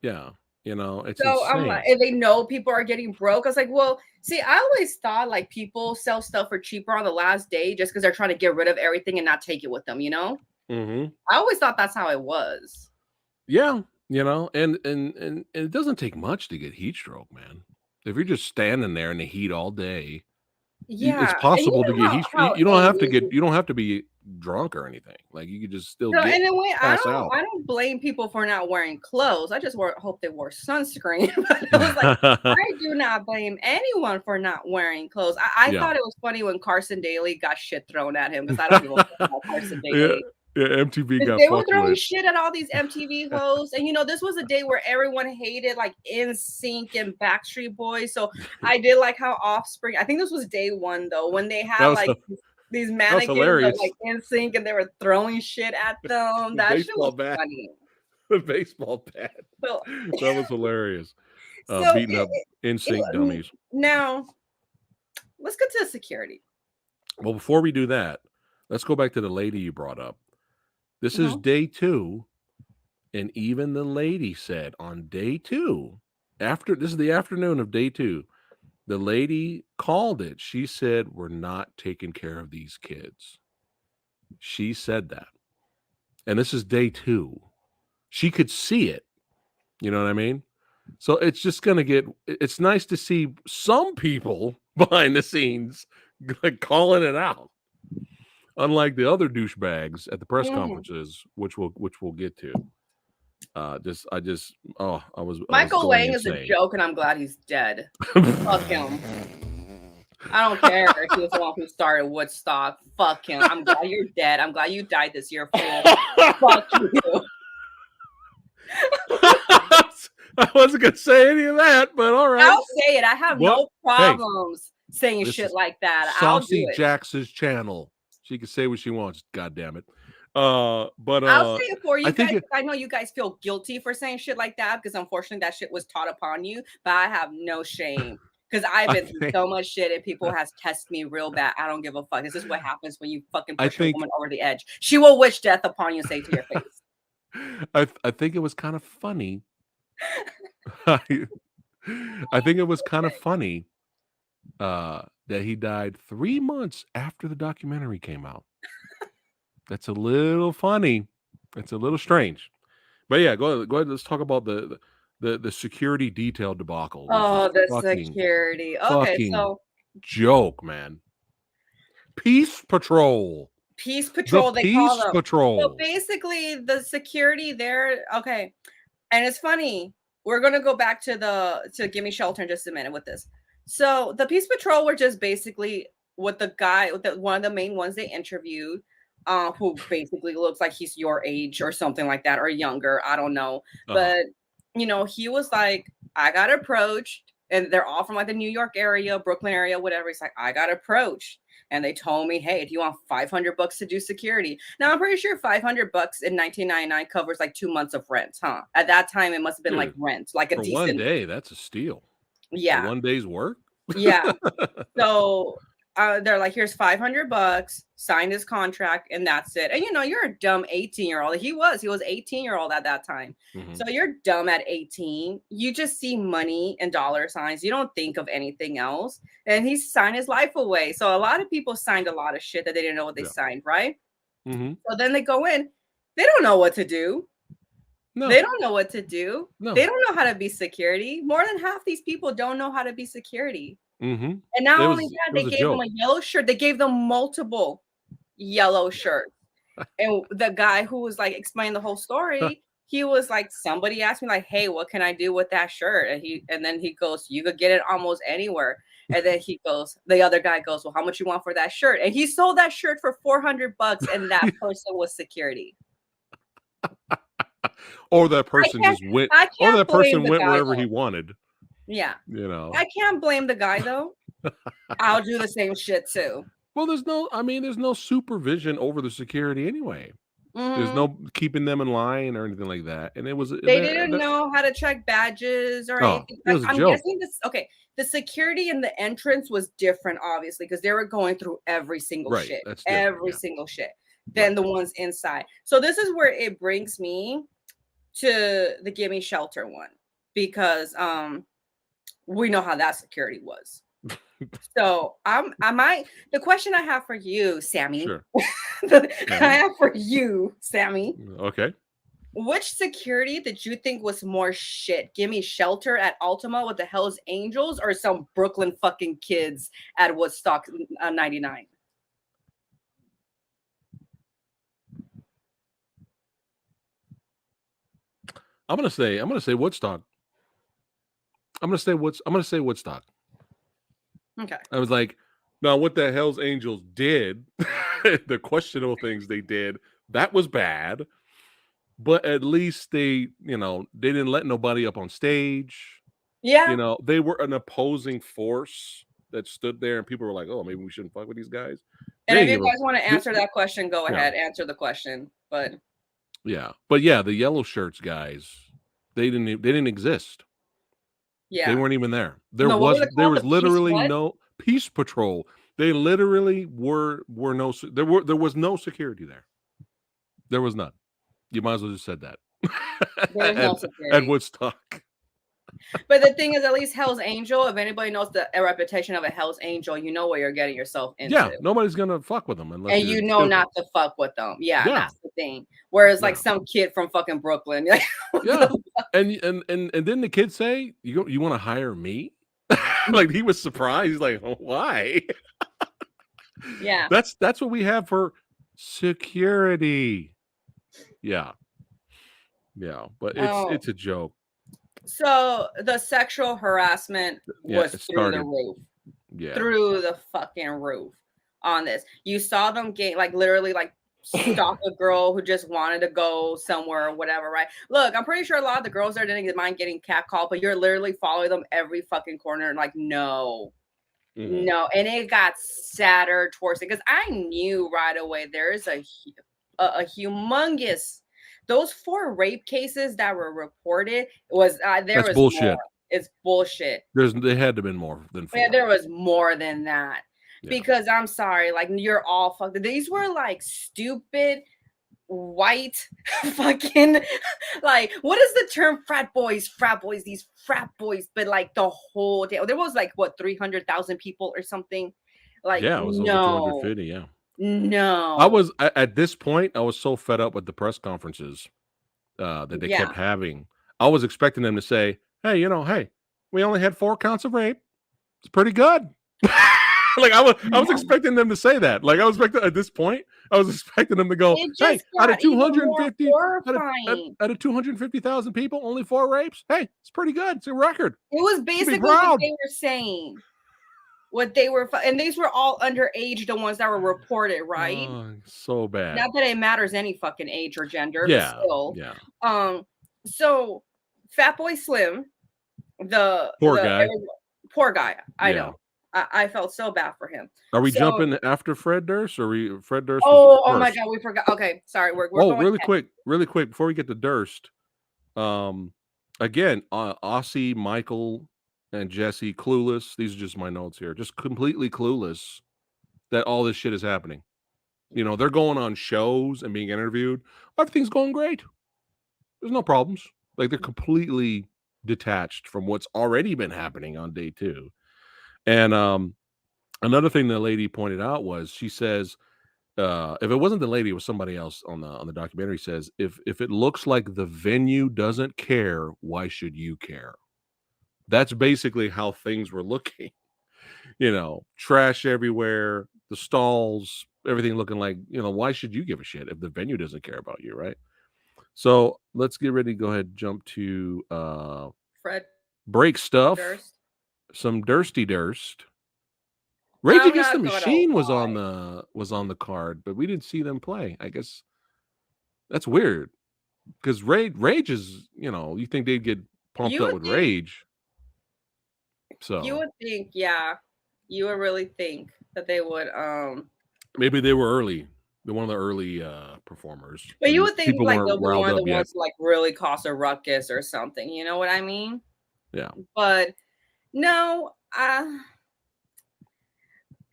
[SPEAKER 2] Yeah. It's
[SPEAKER 1] So I'm like,
[SPEAKER 2] insane.
[SPEAKER 1] and they know people are getting broke. I was like, well, see, I always thought like people sell stuff for cheaper on the last day just because they're trying to get rid of everything and not take it with them,
[SPEAKER 2] Mm-hmm.
[SPEAKER 1] I always thought that's how it was.
[SPEAKER 2] Yeah. And it doesn't take much to get heat stroke, man. If you're just standing there in the heat all day, it's
[SPEAKER 1] Yeah. And you
[SPEAKER 2] possible to get
[SPEAKER 1] know
[SPEAKER 2] heat.
[SPEAKER 1] how
[SPEAKER 2] You don't have to
[SPEAKER 1] angry.
[SPEAKER 2] you don't have to be drunk or anything. Like you could just still
[SPEAKER 1] So in a way,
[SPEAKER 2] pass out.
[SPEAKER 1] I don't blame people for not wearing clothes. I just hope they wore sunscreen. But it was like I do not blame anyone for not wearing clothes. I
[SPEAKER 2] Yeah.
[SPEAKER 1] thought it was funny when Carson Daly got shit thrown at him because I don't give a fuck about Carson
[SPEAKER 2] Yeah.
[SPEAKER 1] Daly.
[SPEAKER 2] Yeah, MTV got
[SPEAKER 1] They were
[SPEAKER 2] fucked
[SPEAKER 1] throwing
[SPEAKER 2] with.
[SPEAKER 1] shit at all these MTV hosts, and this was a day where everyone hated like NSYNC and Backstreet Boys. So I did like how Offspring. I think this was day one though, when they
[SPEAKER 2] That
[SPEAKER 1] had
[SPEAKER 2] was
[SPEAKER 1] like these
[SPEAKER 2] that was
[SPEAKER 1] mannequins of like
[SPEAKER 2] hilarious.
[SPEAKER 1] NSYNC, and they were throwing shit at them.
[SPEAKER 2] The
[SPEAKER 1] That shit
[SPEAKER 2] baseball
[SPEAKER 1] was
[SPEAKER 2] bat.
[SPEAKER 1] funny.
[SPEAKER 2] The baseball bat.
[SPEAKER 1] So,
[SPEAKER 2] That was hilarious.
[SPEAKER 1] so
[SPEAKER 2] Beating up NSYNC
[SPEAKER 1] it,
[SPEAKER 2] dummies.
[SPEAKER 1] now let's get to the security.
[SPEAKER 2] Well, before we do that, let's go back to the lady you brought up. This is
[SPEAKER 1] Mhm.
[SPEAKER 2] day 2, and even the lady said on day 2, this is the afternoon of day 2, the lady called it. She said, "We're not taking care of these kids." She said that. And this is day 2. She could see it. You know what I mean? So it's just going to it's nice to see some people behind the scenes like calling it out. Unlike the other douchebags at the press
[SPEAKER 1] Mhm.
[SPEAKER 2] conferences, which we'll get to. I was
[SPEAKER 1] Michael
[SPEAKER 2] going
[SPEAKER 1] Lang is a
[SPEAKER 2] insane.
[SPEAKER 1] joke, and I'm glad he's dead. Fuck him. I don't care if he was the one who started Woodstock. Fuck him. I'm glad you're dead. I'm glad you died this year, fool. Fuck you.
[SPEAKER 2] I wasn't gonna say any of that, but all right.
[SPEAKER 1] I'll say it. I have no
[SPEAKER 2] Hey,
[SPEAKER 1] problems saying
[SPEAKER 2] this
[SPEAKER 1] shit
[SPEAKER 2] is
[SPEAKER 1] like that. I'll do
[SPEAKER 2] Saucy
[SPEAKER 1] it.
[SPEAKER 2] Jax's channel. She can say what she wants. God damn it. But
[SPEAKER 1] I'll say it for
[SPEAKER 2] I
[SPEAKER 1] you
[SPEAKER 2] think
[SPEAKER 1] guys. I know you guys feel guilty for saying shit like that because unfortunately that shit was taught upon you. But I have no shame because I've
[SPEAKER 2] I
[SPEAKER 1] been through
[SPEAKER 2] think
[SPEAKER 1] so much shit and people has tested me real bad. I don't give a fuck. This is what happens when you fucking
[SPEAKER 2] I
[SPEAKER 1] push a
[SPEAKER 2] think
[SPEAKER 1] woman over the edge. She will wish death upon you and say to your face.
[SPEAKER 2] I think it was kind of funny. I think it was kind of funny that he died 3 months after the documentary came out. That's a little funny. It's a little strange. But yeah, go ahead. Let's talk about the security detail debacle, which was
[SPEAKER 1] Oh, the
[SPEAKER 2] fucking
[SPEAKER 1] security. Okay,
[SPEAKER 2] fucking
[SPEAKER 1] so
[SPEAKER 2] joke, man. Peace Patrol.
[SPEAKER 1] Peace
[SPEAKER 2] The
[SPEAKER 1] Patrol, they call
[SPEAKER 2] Peace
[SPEAKER 1] them. So
[SPEAKER 2] Patrol.
[SPEAKER 1] basically, the security there. Okay, and it's funny. We're gonna go back to Gimme Shelter in just a minute with this. So the Peace Patrol were just basically what the guy, one of the main ones they interviewed, who basically looks like he's your age or something like that, or younger. I don't know,
[SPEAKER 2] Uh-huh.
[SPEAKER 1] but he was like, I got approached, and they're all from like the New York area, Brooklyn area, whatever. He's like, I got approached. And they told me, hey, do you want $500 to do security? Now I'm pretty sure $500 in 1999 covers like 2 months of rent, huh? At that time, it must have been like
[SPEAKER 2] Dude,
[SPEAKER 1] rent, like a
[SPEAKER 2] for one
[SPEAKER 1] decent,
[SPEAKER 2] day, that's a steal. For
[SPEAKER 1] yeah,
[SPEAKER 2] one day's work?
[SPEAKER 1] yeah. So they're like, here's $500, sign this contract, and that's it. And you're a dumb 18-year-old. He was 18-year-old at that time.
[SPEAKER 2] Mhm.
[SPEAKER 1] So you're dumb at 18. You just see money and dollar signs. You don't think of anything else. And he signed his life away. So a lot of people signed a lot of shit that they didn't know what they
[SPEAKER 2] Yeah.
[SPEAKER 1] signed, right?
[SPEAKER 2] Mhm.
[SPEAKER 1] So then they go in, they don't know what to do.
[SPEAKER 2] No.
[SPEAKER 1] They don't know what to do.
[SPEAKER 2] No.
[SPEAKER 1] They don't know how to be security. More than half these people don't know how to be security.
[SPEAKER 2] Mhm.
[SPEAKER 1] And not
[SPEAKER 2] It
[SPEAKER 1] only
[SPEAKER 2] was
[SPEAKER 1] that,
[SPEAKER 2] it
[SPEAKER 1] they
[SPEAKER 2] was a
[SPEAKER 1] gave them
[SPEAKER 2] joke.
[SPEAKER 1] a yellow shirt. They gave them multiple yellow shirts. And the guy who was like explaining the whole story, he was like, somebody asked me like, hey, what can I do with that shirt? And then he goes, you could get it almost anywhere. And then the other guy goes, well, how much you want for that shirt? And he sold that shirt for $400, and that person was security.
[SPEAKER 2] Or that person just went,
[SPEAKER 1] I
[SPEAKER 2] or
[SPEAKER 1] can't
[SPEAKER 2] that
[SPEAKER 1] blame
[SPEAKER 2] person
[SPEAKER 1] the
[SPEAKER 2] went
[SPEAKER 1] guy
[SPEAKER 2] wherever
[SPEAKER 1] though.
[SPEAKER 2] he wanted.
[SPEAKER 1] Yeah.
[SPEAKER 2] You know,
[SPEAKER 1] I can't blame the guy though. I'll do the same shit too.
[SPEAKER 2] well, there's no supervision over the security anyway. There's
[SPEAKER 1] Mm-hmm.
[SPEAKER 2] no keeping them in line or anything like that. And it was
[SPEAKER 1] They didn't know how to check badges or
[SPEAKER 2] oh,
[SPEAKER 1] anything.
[SPEAKER 2] it was a
[SPEAKER 1] I'm
[SPEAKER 2] joke.
[SPEAKER 1] guessing this. Okay, the security in the entrance was different, obviously, because they were going through every single
[SPEAKER 2] Right.
[SPEAKER 1] shit,
[SPEAKER 2] That's different. Yeah.
[SPEAKER 1] single shit, than the ones inside. So this is where it brings me to the Gimme Shelter one, because we know how that security was. So the question I have for you, Sammy.
[SPEAKER 2] Sure.
[SPEAKER 1] I have for you, Sammy.
[SPEAKER 2] Okay.
[SPEAKER 1] Which security did you think was more shit? Gimme Shelter at Altima with the Hells Angels, or some Brooklyn fucking kids at Woodstock 99?
[SPEAKER 2] I'm gonna say Woodstock. I'm gonna say Woodstock.
[SPEAKER 1] Okay.
[SPEAKER 2] I was like, now what the Hell's Angels did, the questionable things they did, that was bad. But at least they didn't let nobody up on stage.
[SPEAKER 1] Yeah.
[SPEAKER 2] They were an opposing force that stood there, and people were like, "Oh, maybe we shouldn't fuck with these guys."
[SPEAKER 1] And
[SPEAKER 2] They
[SPEAKER 1] if
[SPEAKER 2] didn't
[SPEAKER 1] you
[SPEAKER 2] give
[SPEAKER 1] guys want to answer
[SPEAKER 2] a
[SPEAKER 1] that question, go
[SPEAKER 2] yeah,
[SPEAKER 1] ahead, answer the question. But
[SPEAKER 2] yeah. But yeah, the yellow shirts guys, they didn't exist. They
[SPEAKER 1] yeah.
[SPEAKER 2] weren't even there.
[SPEAKER 1] No, what was it
[SPEAKER 2] There
[SPEAKER 1] called?
[SPEAKER 2] was
[SPEAKER 1] The Peace
[SPEAKER 2] literally
[SPEAKER 1] what?
[SPEAKER 2] no peace patrol. They literally were no there was no security there. There was none. You might as well just said that.
[SPEAKER 1] There was no
[SPEAKER 2] at
[SPEAKER 1] security.
[SPEAKER 2] Woodstock.
[SPEAKER 1] But the thing is, at least Hell's Angel, if anybody knows the reputation of a Hell's Angel, you know what you're getting yourself into.
[SPEAKER 2] Yeah, nobody's gonna fuck with them unless
[SPEAKER 1] And
[SPEAKER 2] you're
[SPEAKER 1] you know
[SPEAKER 2] stupid.
[SPEAKER 1] not to fuck with them. Yeah,
[SPEAKER 2] Yeah,
[SPEAKER 1] that's the thing. Whereas like
[SPEAKER 2] yeah,
[SPEAKER 1] some kid from fucking Brooklyn.
[SPEAKER 2] yeah. And didn't the kid say you want to hire me? Like he was surprised. He's like, oh, why?
[SPEAKER 1] Yeah.
[SPEAKER 2] That's what we have for security. Yeah, yeah. But
[SPEAKER 1] Oh,
[SPEAKER 2] it's a joke.
[SPEAKER 1] so the sexual harassment
[SPEAKER 2] Yeah,
[SPEAKER 1] was
[SPEAKER 2] it
[SPEAKER 1] through the
[SPEAKER 2] started.
[SPEAKER 1] roof,
[SPEAKER 2] Yeah.
[SPEAKER 1] through the fucking roof on this. You saw them get like literally like stalk a girl who just wanted to go somewhere or whatever, right? Look, I'm pretty sure a lot of the girls there didn't mind getting catcalled, but you're literally following them every fucking corner and like, no.
[SPEAKER 2] Mhm.
[SPEAKER 1] No, and it got sadder towards it because I knew right away there's a humongous those 4 rape cases that were reported was there
[SPEAKER 2] That's
[SPEAKER 1] was more.
[SPEAKER 2] bullshit.
[SPEAKER 1] It's bullshit.
[SPEAKER 2] They had to have been more than
[SPEAKER 1] Yeah,
[SPEAKER 2] 4.
[SPEAKER 1] there was more than that.
[SPEAKER 2] Yeah.
[SPEAKER 1] Because I'm sorry, like you're all fucked. These were like stupid white fucking like what is the term frat boys, these frat boys, but like the whole day there was like what 300,000 people or something, like
[SPEAKER 2] Yeah, it was over
[SPEAKER 1] no
[SPEAKER 2] 250, yeah. I
[SPEAKER 1] no
[SPEAKER 2] was at this point, I was so fed up with the press conferences that they
[SPEAKER 1] yeah
[SPEAKER 2] kept having. I was expecting them to say, "Hey, hey, we only had 4 counts of rape. It's pretty good." Like I was expecting them to say that. Like I was expecting at this point, I was expecting them to go,
[SPEAKER 1] it
[SPEAKER 2] "Hey,
[SPEAKER 1] just
[SPEAKER 2] out of
[SPEAKER 1] got even more
[SPEAKER 2] 250
[SPEAKER 1] horrifying.
[SPEAKER 2] out of 250,000 people, only 4 rapes. Hey, it's pretty good. It's a record.
[SPEAKER 1] It was
[SPEAKER 2] You should be
[SPEAKER 1] basically what
[SPEAKER 2] proud."
[SPEAKER 1] they were saying, what they were and these were all underage, the ones that were reported, right?
[SPEAKER 2] Oh, so bad.
[SPEAKER 1] Not that it matters any fucking age or gender, but
[SPEAKER 2] Yeah,
[SPEAKER 1] still.
[SPEAKER 2] yeah.
[SPEAKER 1] So Fat Boy Slim,
[SPEAKER 2] Poor guy.
[SPEAKER 1] poor guy. I
[SPEAKER 2] Yeah.
[SPEAKER 1] know. I felt so bad for him.
[SPEAKER 2] Are we
[SPEAKER 1] So
[SPEAKER 2] jumping after Fred Durst, or Fred Durst was
[SPEAKER 1] oh my
[SPEAKER 2] first?
[SPEAKER 1] god, we forgot. Okay, sorry, we're
[SPEAKER 2] Oh,
[SPEAKER 1] going
[SPEAKER 2] really quick before we get to Durst. Again, Aussie, Michael, and Jesse clueless. These are just my notes here. Just completely clueless that all this shit is happening. They're going on shows and being interviewed. Everything's going great. There's no problems. Like they're completely detached from what's already been happening on day 2. And another thing the lady pointed out was she says, if it wasn't the lady, it was somebody else on the documentary, says if it looks like the venue doesn't care, why should you care? That's basically how things were looking. Trash everywhere, the stalls, everything looking like, why should you give a shit if the venue doesn't care about you, right? So let's get ready to go ahead and jump to
[SPEAKER 1] Fred
[SPEAKER 2] break stuff.
[SPEAKER 1] Durst.
[SPEAKER 2] Some Dursty Durst. Rage
[SPEAKER 1] I'm
[SPEAKER 2] Against the
[SPEAKER 1] not gonna
[SPEAKER 2] Machine
[SPEAKER 1] lie.
[SPEAKER 2] was on the card, but we didn't see them play. I guess that's weird because Rage is, you know, you think they'd get pumped
[SPEAKER 1] You
[SPEAKER 2] up
[SPEAKER 1] would
[SPEAKER 2] with
[SPEAKER 1] think,
[SPEAKER 2] Rage. So
[SPEAKER 1] yeah, you would really think that they would.
[SPEAKER 2] maybe they were early. They're one of the early performers
[SPEAKER 1] But you
[SPEAKER 2] when
[SPEAKER 1] would think
[SPEAKER 2] people
[SPEAKER 1] like
[SPEAKER 2] weren't
[SPEAKER 1] they'll be
[SPEAKER 2] riled
[SPEAKER 1] one of the
[SPEAKER 2] up yet.
[SPEAKER 1] ones to like really cause a ruckus or something. You know what I mean?
[SPEAKER 2] Yeah.
[SPEAKER 1] But no,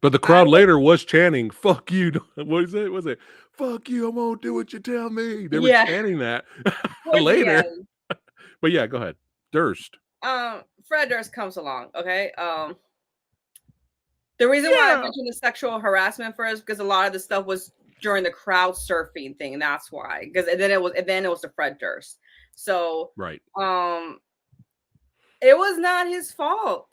[SPEAKER 2] But the
[SPEAKER 1] I
[SPEAKER 2] crowd later was chanting, "Fuck you." What is it? Was it? "Fuck you, I won't do what you tell me." They were
[SPEAKER 1] yeah,
[SPEAKER 2] chanting that
[SPEAKER 1] towards the
[SPEAKER 2] later.
[SPEAKER 1] end.
[SPEAKER 2] But yeah, go ahead. Durst.
[SPEAKER 1] Fred Durst comes along. Okay. The reason why I
[SPEAKER 2] Yeah.
[SPEAKER 1] mentioned the sexual harassment first because a lot of the stuff was during the crowd surfing thing, and that's why. Because and then it was the Fred Durst. So
[SPEAKER 2] Right.
[SPEAKER 1] it was not his fault.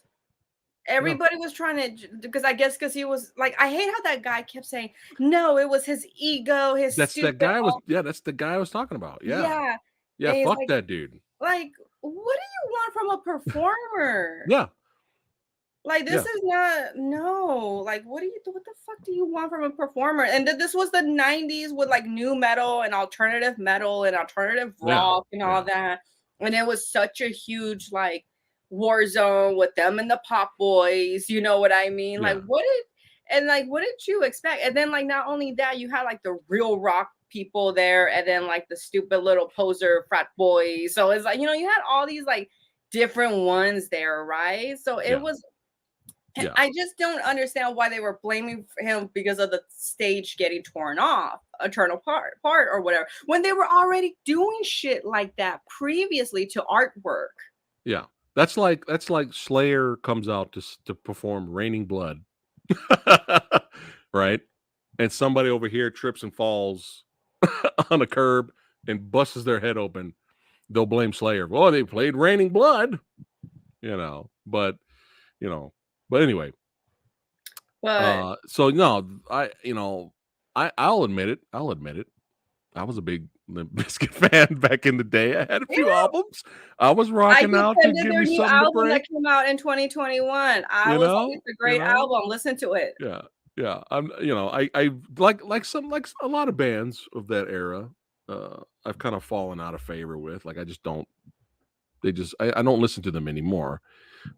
[SPEAKER 2] No.
[SPEAKER 1] Everybody was trying to because I guess because he was like I hate how that guy kept saying no, it was his ego, his
[SPEAKER 2] That's that
[SPEAKER 1] stupid.
[SPEAKER 2] guy was yeah, that's the guy I was talking about. Yeah.
[SPEAKER 1] Yeah,
[SPEAKER 2] Yeah,
[SPEAKER 1] and he's
[SPEAKER 2] fuck that dude.
[SPEAKER 1] like, what do you want from a performer?
[SPEAKER 2] Yeah.
[SPEAKER 1] Like this
[SPEAKER 2] Yeah.
[SPEAKER 1] is not no. Like what the fuck do you want from a performer? And this was the 90s with like new metal and alternative
[SPEAKER 2] Yeah.
[SPEAKER 1] rock and all
[SPEAKER 2] Yeah.
[SPEAKER 1] that. And it was such a huge like war zone with them and the Pop Boys, you know what I mean? Like
[SPEAKER 2] Yeah.
[SPEAKER 1] what did you expect? And then like not only that, you had like the real rock people there and then like the stupid little poser frat boys. So it's like, you know, you had all these like different ones there, right? So it
[SPEAKER 2] Yeah.
[SPEAKER 1] was
[SPEAKER 2] Yeah.
[SPEAKER 1] I just don't understand why they were blaming him because of the stage getting torn off, eternal part or whatever, when they were already doing shit like that previously to artwork.
[SPEAKER 2] Yeah. That's like Slayer comes out to perform Raining Blood. Right? And somebody over here trips and falls on a curb and busts their head open. They'll blame Slayer. Oh, they played Raining Blood, you know. But, you know, but anyway,
[SPEAKER 1] But
[SPEAKER 2] so no, I'll admit it. I'll admit it. I was a big Limp Bizkit fan back in the day. I had a few
[SPEAKER 1] yeah,
[SPEAKER 2] albums. I was
[SPEAKER 1] I
[SPEAKER 2] rocking out to
[SPEAKER 1] defended
[SPEAKER 2] give
[SPEAKER 1] their
[SPEAKER 2] me
[SPEAKER 1] new
[SPEAKER 2] something to
[SPEAKER 1] album that
[SPEAKER 2] break,
[SPEAKER 1] came out in 2021. I was like, it's a
[SPEAKER 2] you
[SPEAKER 1] great
[SPEAKER 2] know?
[SPEAKER 1] album. Listen to it.
[SPEAKER 2] Yeah. Yeah. I'm I like a lot of bands of that era. I've kind of fallen out of favor with. Like I just don't I don't listen to them anymore.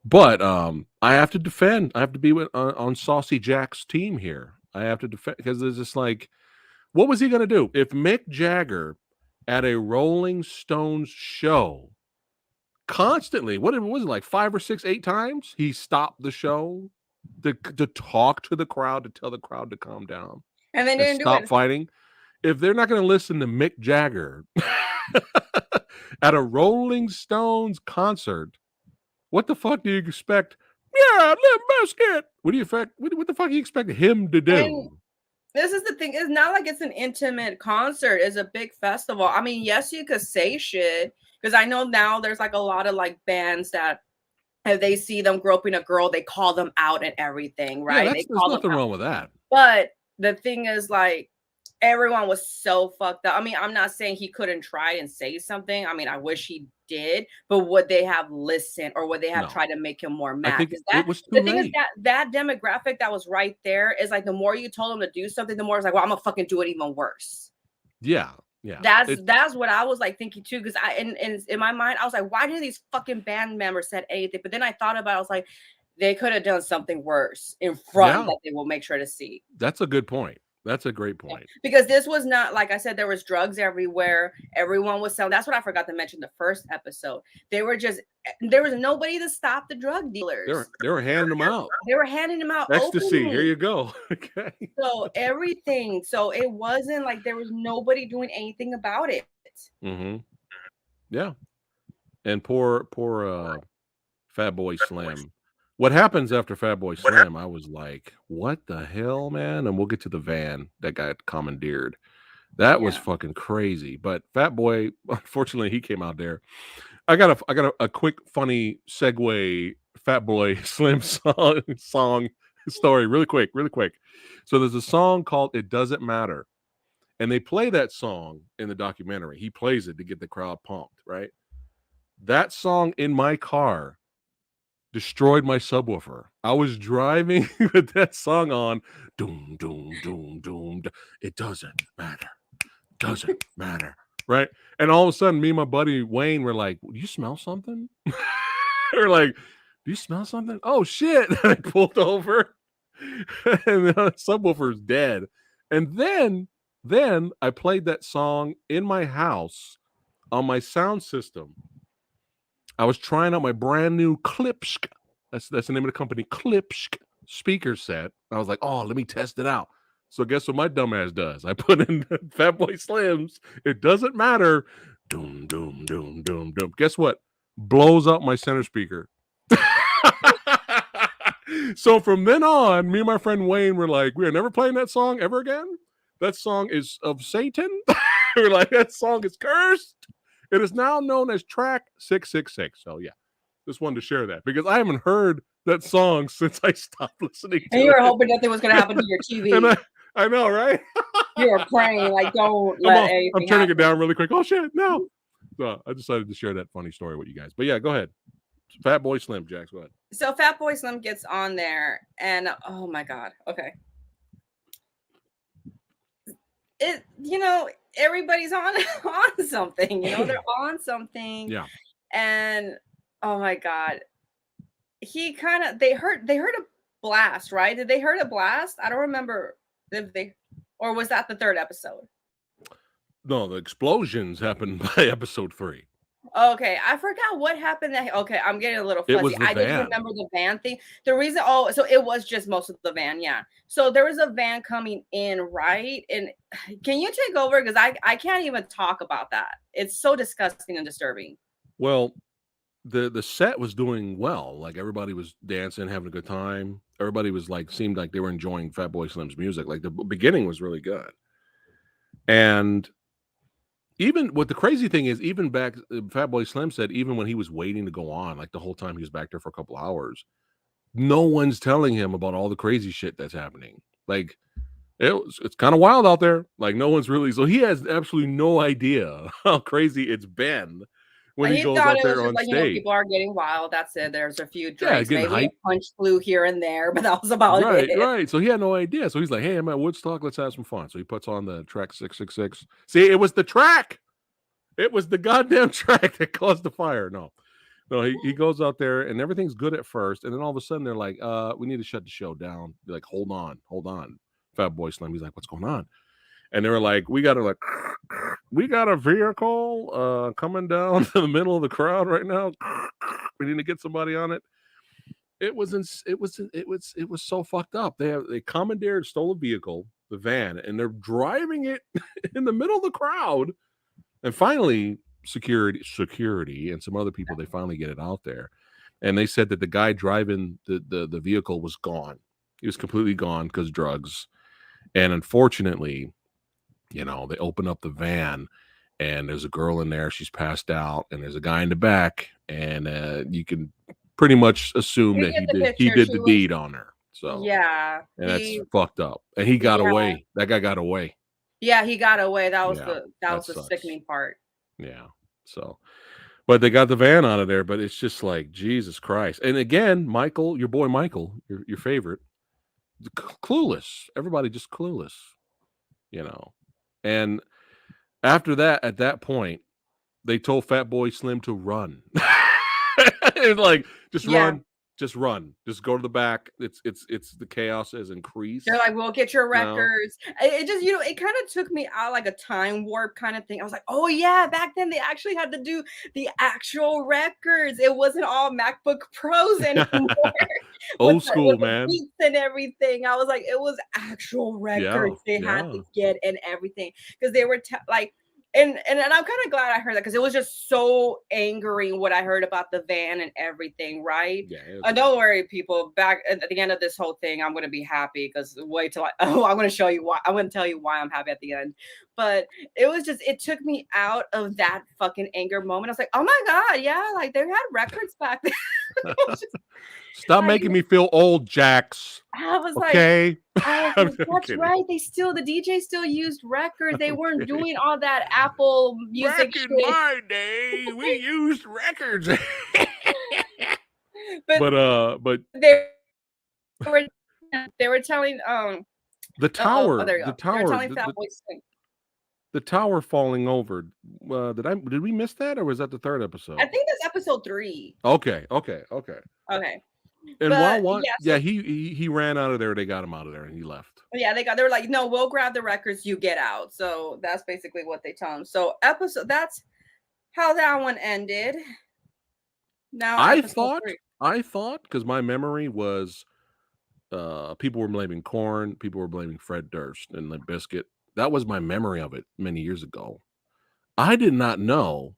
[SPEAKER 2] But I have to defend. I have to be on Saucy Jack's team here. I have to defend because there's just like, what was he going to do if Mick Jagger at a Rolling Stones show constantly? What was it like 5 or 6, 8 times? He stopped the show to talk to the crowd to tell the crowd to calm down
[SPEAKER 1] And they
[SPEAKER 2] and
[SPEAKER 1] didn't do
[SPEAKER 2] stop
[SPEAKER 1] it.
[SPEAKER 2] fighting. If they're not going to listen to Mick Jagger at a Rolling Stones concert, what the fuck do you expect? Yeah, Limp Bizkit. What do you expect? What the fuck do you expect him to
[SPEAKER 1] And
[SPEAKER 2] do?
[SPEAKER 1] this is the thing. It's not like it's an intimate concert. It's a big festival. I mean, yes, you could say shit because I know now there's like a lot of like bands that if they see them groping a girl, they call them out and everything,
[SPEAKER 2] Yeah,
[SPEAKER 1] right? They
[SPEAKER 2] there's
[SPEAKER 1] call them
[SPEAKER 2] nothing
[SPEAKER 1] out.
[SPEAKER 2] wrong with that.
[SPEAKER 1] But the thing is, like, everyone was so fucked up. I mean, I'm not saying he couldn't try and say something. I mean, I wish he did, but would they have listened or would they have
[SPEAKER 2] No,
[SPEAKER 1] tried to make him more
[SPEAKER 2] I
[SPEAKER 1] mad?
[SPEAKER 2] think
[SPEAKER 1] Because
[SPEAKER 2] it was too
[SPEAKER 1] the thing is
[SPEAKER 2] late.
[SPEAKER 1] that demographic that was right there is like the more you told him to do something, the more it's like, well, I'm gonna fucking do it even worse.
[SPEAKER 2] Yeah, yeah.
[SPEAKER 1] That's what I was like thinking too. Because in my mind, I was like, why did these fucking band members said anything? But then I thought about it, I was like, they could have done something worse in front
[SPEAKER 2] Yeah,
[SPEAKER 1] that they will make sure to see.
[SPEAKER 2] that's a good point. That's a great
[SPEAKER 1] Yeah.
[SPEAKER 2] point.
[SPEAKER 1] Because this was not like I said, there was drugs everywhere. Everyone was selling. That's what I forgot to mention the first episode. They were just there was nobody to stop the drug dealers.
[SPEAKER 2] They were handing them out.
[SPEAKER 1] They were handing them out
[SPEAKER 2] Ecstasy. Here
[SPEAKER 1] openly.
[SPEAKER 2] you go. Okay.
[SPEAKER 1] So everything. So it wasn't like there was nobody doing anything about it.
[SPEAKER 2] Mm-hmm. Yeah. And poor Fat Boy Slim. What happens after Fat Boy Slim? I was like, what the hell, man? And we'll get to the van that got commandeered. That was
[SPEAKER 1] Yeah.
[SPEAKER 2] fucking crazy. But Fat Boy, unfortunately, he came out there. I got a quick funny segue Fat Boy Slim song story really quick. So there's a song called It Doesn't Matter. And they play that song in the documentary. He plays it to get the crowd pumped, right? That song in my car destroyed my subwoofer. I was driving with that song on. Doom, doom, doom, doom. It doesn't matter. Doesn't matter. Right? And all of a sudden, me and my buddy Wayne were like, do you smell something? We're like, do you smell something? Oh shit. I pulled over and the subwoofer's dead. And then I played that song in my house on my sound system. I was trying out my brand new Klipsch. That's the name of the company, Klipsch speaker set. I was like, oh, let me test it out. So guess what my dumbass does? I put in Fatboy Slim's. It doesn't matter. Doom, doom, doom, doom, doom. Guess what? Blows up my center speaker. So from then on, me and my friend Wayne were like, we are never playing that song ever again. That song is of Satan. We're like, that song is cursed. It is now known as track 666. So yeah, just wanted to share that because I haven't heard that song since I stopped listening to it.
[SPEAKER 1] And you were hoping nothing was going to happen to your TV.
[SPEAKER 2] And I know, right?
[SPEAKER 1] You were praying, like, don't let anything
[SPEAKER 2] I'm turning
[SPEAKER 1] happen.
[SPEAKER 2] it down really quick. Oh shit, no. So I decided to share that funny story with you guys. But yeah, go ahead. Fatboy Slim, Jax, go ahead.
[SPEAKER 1] So Fatboy Slim gets on there, and oh my god, okay. It, you know, everybody's on something. You know, they're on something.
[SPEAKER 2] Yeah.
[SPEAKER 1] And oh my god, he kind of they heard a blast, right? Did they heard a blast? I don't remember if they, or was that the third episode?
[SPEAKER 2] No, the explosions happened by episode 3.
[SPEAKER 1] Okay, I forgot what happened. Okay, I'm getting a little fuzzy.
[SPEAKER 2] It was the
[SPEAKER 1] I didn't
[SPEAKER 2] van.
[SPEAKER 1] remember the van thing. The reason, so it was just most of the van, yeah. So there was a van coming in, right? And can you take over? Because I can't even talk about that. It's so disgusting and disturbing.
[SPEAKER 2] Well, the set was doing well. Like everybody was dancing, having a good time. Everybody was like, seemed like they were enjoying Fatboy Slim's music. Like the beginning was really good. And even what the crazy thing is, even back, Fatboy Slim said, even when he was waiting to go on, like the whole time he was back there for a couple hours, no one's telling him about all the crazy shit that's happening. Like it's kind of wild out there. Like no one's really, so he has absolutely no idea how crazy it's been when he goes out there on
[SPEAKER 1] like,
[SPEAKER 2] stage.
[SPEAKER 1] You know, people are getting wild. That's it. There's a few drinks,
[SPEAKER 2] getting
[SPEAKER 1] maybe
[SPEAKER 2] hyped.
[SPEAKER 1] a punch flew here and there, but that was about it.
[SPEAKER 2] Right. So he had no idea. So he's like, hey, I'm at Woodstock. Let's have some fun. So he puts on the track 666. See, it was the track. It was the goddamn track that caused the fire. No, he goes out there and everything's good at first. And then all of a sudden they're like, we need to shut the show down. They're like, hold on. Fatboy Slim. He's like, what's going on? And they were like, we got a vehicle coming down to the middle of the crowd right now. We need to get somebody on it. It was so fucked up. They commandeered, stole a vehicle, the van, and they're driving it in the middle of the crowd. And finally, security, and some other people, they finally get it out there. And they said that the guy driving the vehicle was gone. He was completely gone because drugs. And unfortunately, you know, they open up the van and there's a girl in there. She's passed out, and there's a guy in the back, and you can pretty much assume that he did the deed on her. So
[SPEAKER 1] yeah,
[SPEAKER 2] and that's fucked up. And he got away. That guy got away.
[SPEAKER 1] Yeah, he got away. That was the sickening part.
[SPEAKER 2] Yeah. So, but they got the van out of there. But it's just like Jesus Christ. And again, Michael, your boy Michael, your favorite, clueless. Everybody just clueless. You know. And after that, at that point, they told Fatboy Slim to run. It's like run. Just run. Just go to the back. It's the chaos has increased.
[SPEAKER 1] They're like, we'll get your records. It just, you know, it kind of took me out like a time warp kind of thing. I was like, oh yeah, back then they actually had to do the actual records. It wasn't all MacBook Pros anymore.
[SPEAKER 2] Old school, man.
[SPEAKER 1] Beats and everything. I was like, it was actual records they had to get and everything because they were like. And I'm kind of glad I heard that because it was just so angering what I heard about the van and everything, right? Yeah. Don't worry, people. Back at the end of this whole thing, I'm going to be happy because wait till I'm going to show you why. I'm going to tell you why I'm happy at the end. But it was just, it took me out of that fucking anger moment. I was like, oh my God, yeah, like they had records back then.
[SPEAKER 2] Stop making me feel old, Jax.
[SPEAKER 1] I was
[SPEAKER 2] okay?
[SPEAKER 1] Like, that's right. The DJ still used records. They weren't doing all that Apple Music
[SPEAKER 2] shit. Back in my day, we used records.
[SPEAKER 1] But
[SPEAKER 2] but
[SPEAKER 1] were they were telling
[SPEAKER 2] the
[SPEAKER 1] oh
[SPEAKER 2] tower,
[SPEAKER 1] there you
[SPEAKER 2] the
[SPEAKER 1] go. They were
[SPEAKER 2] tower,
[SPEAKER 1] telling Fat Boy Slim.
[SPEAKER 2] the tower falling over. Did we miss that, or was that the third
[SPEAKER 1] I
[SPEAKER 2] episode?
[SPEAKER 1] think that's episode 3.
[SPEAKER 2] Okay.
[SPEAKER 1] Okay.
[SPEAKER 2] And while
[SPEAKER 1] But
[SPEAKER 2] what?
[SPEAKER 1] yeah,
[SPEAKER 2] Yeah,
[SPEAKER 1] so
[SPEAKER 2] he ran out of there. They got him out of there, and he left.
[SPEAKER 1] yeah, they were like, no, we'll grab the records, you get out. So that's basically what they tell him. So episode that's how that one ended. Now
[SPEAKER 2] I
[SPEAKER 1] episode
[SPEAKER 2] thought,
[SPEAKER 1] 3.
[SPEAKER 2] because my memory was, people were blaming Corn, people were blaming Fred Durst and Limp Bizkit. That was my memory of it many years ago. I did not know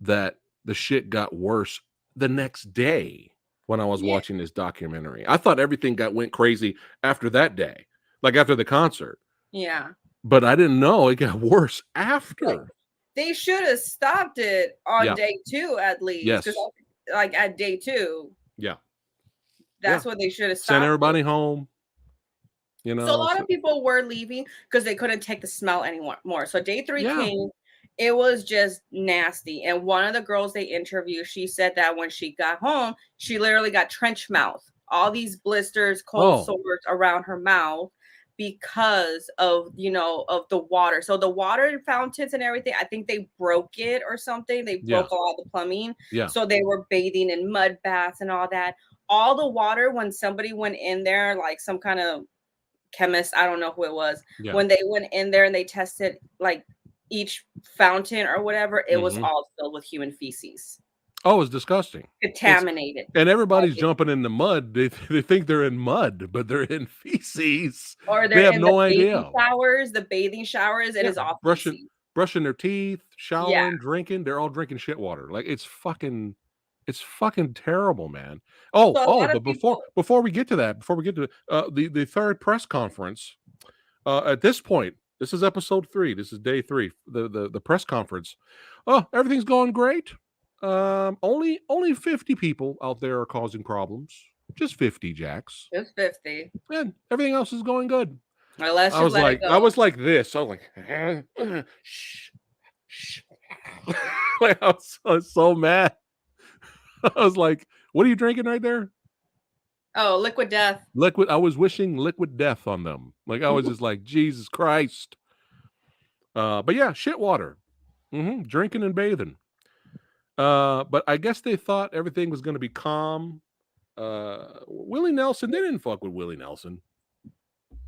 [SPEAKER 2] that the shit got worse the next day when I was
[SPEAKER 1] Yeah.
[SPEAKER 2] watching this documentary. I thought everything went crazy after that day, like after the concert.
[SPEAKER 1] Yeah.
[SPEAKER 2] But I didn't know it got worse
[SPEAKER 1] Like,
[SPEAKER 2] after.
[SPEAKER 1] they should have stopped it on
[SPEAKER 2] Yeah.
[SPEAKER 1] day 2 at least.
[SPEAKER 2] Yes.
[SPEAKER 1] Because like at day 2,
[SPEAKER 2] Yeah.
[SPEAKER 1] that's what they should have
[SPEAKER 2] Send
[SPEAKER 1] stopped
[SPEAKER 2] everybody
[SPEAKER 1] it.
[SPEAKER 2] home. You
[SPEAKER 1] So a
[SPEAKER 2] know.
[SPEAKER 1] lot of people were leaving because they couldn't take the smell anymore. So day 3
[SPEAKER 2] Yeah.
[SPEAKER 1] came, it was just nasty. And one of the girls they interviewed, she said that when she got home, she literally got trench mouth, all these blisters, cold sores around her mouth because of of the water. So the water fountains and everything, I think they broke it or something. They broke all the plumbing.
[SPEAKER 2] Yeah.
[SPEAKER 1] So they were bathing in mud baths and all that. All the water, when somebody went in there, like some kind of chemist, I don't know who it was, when they went in there and they tested like each fountain or whatever, it was all filled with human feces.
[SPEAKER 2] Oh, it's disgusting.
[SPEAKER 1] Contaminated.
[SPEAKER 2] And everybody's jumping in the mud. They think they're in mud, but they're in feces.
[SPEAKER 1] Or
[SPEAKER 2] They
[SPEAKER 1] they're
[SPEAKER 2] have
[SPEAKER 1] in
[SPEAKER 2] no
[SPEAKER 1] the
[SPEAKER 2] idea.
[SPEAKER 1] bathing showers, it is all feces.
[SPEAKER 2] Brushing their teeth, showering, drinking. They're all drinking shit water. Like it's fucking terrible, man. But before we get to that, the third press conference, at this point, this is episode 3. This is day 3. The press conference. Oh, everything's going great. Only 50 people out there are causing problems. Just 50, Jax.
[SPEAKER 1] Just 50.
[SPEAKER 2] And everything else is going good.
[SPEAKER 1] Well, let's
[SPEAKER 2] I
[SPEAKER 1] just
[SPEAKER 2] was
[SPEAKER 1] let
[SPEAKER 2] like,
[SPEAKER 1] it go.
[SPEAKER 2] I was like this. I was like, shh, shh. Like I was so mad. I was like, what are you drinking right there?
[SPEAKER 1] Oh, liquid death.
[SPEAKER 2] Liquid. I was wishing liquid death on them. Like I was just like, Jesus Christ. But yeah, shit water. Drinking and bathing. But I guess they thought everything was going to be calm. Willie Nelson, they didn't fuck with Willie Nelson.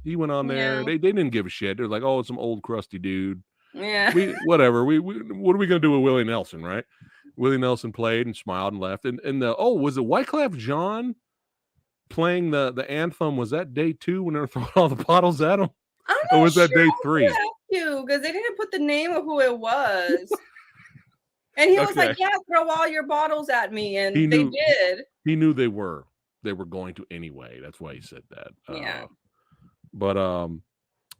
[SPEAKER 2] He went on there. They didn't give a shit. They're like, oh, it's some old crusty dude.
[SPEAKER 1] Yeah.
[SPEAKER 2] What are we going to do with Willie Nelson, right? Willie Nelson played and smiled and left. And was it Wyclef Jean playing the anthem? Was that day 2 when they were throwing all the bottles at him? Or was that day 3?
[SPEAKER 1] Because they didn't put the name of who it was. And he was like, yeah, throw all your bottles at me. And they did.
[SPEAKER 2] He knew they were going to anyway. That's why he said that.
[SPEAKER 1] Yeah.
[SPEAKER 2] But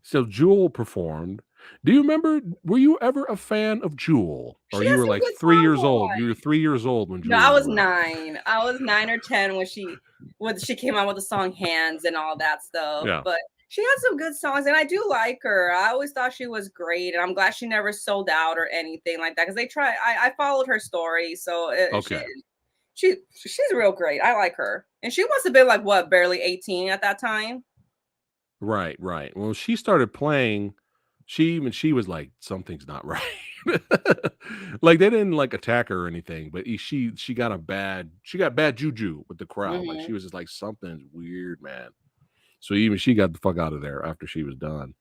[SPEAKER 2] so Jewel performed. Do you remember, were you ever a fan of Jewel? Or you were like 3 years old? You were 3 years old when Jewel.
[SPEAKER 1] No, I was 9. I was 9 or 10 when she came out with the song Hands and all that stuff.
[SPEAKER 2] Yeah.
[SPEAKER 1] But she had some good songs, and I do like her. I always thought she was great, and I'm glad she never sold out or anything like that, because I followed her story, so she's real great. I like her, and she must have been like barely 18 at that time.
[SPEAKER 2] Right. Well, she started playing. She was like, something's not right. Like they didn't like attack her or anything, but she got bad juju with the crowd. Like she was just like, something's weird, man. So even she got the fuck out of there after she was done.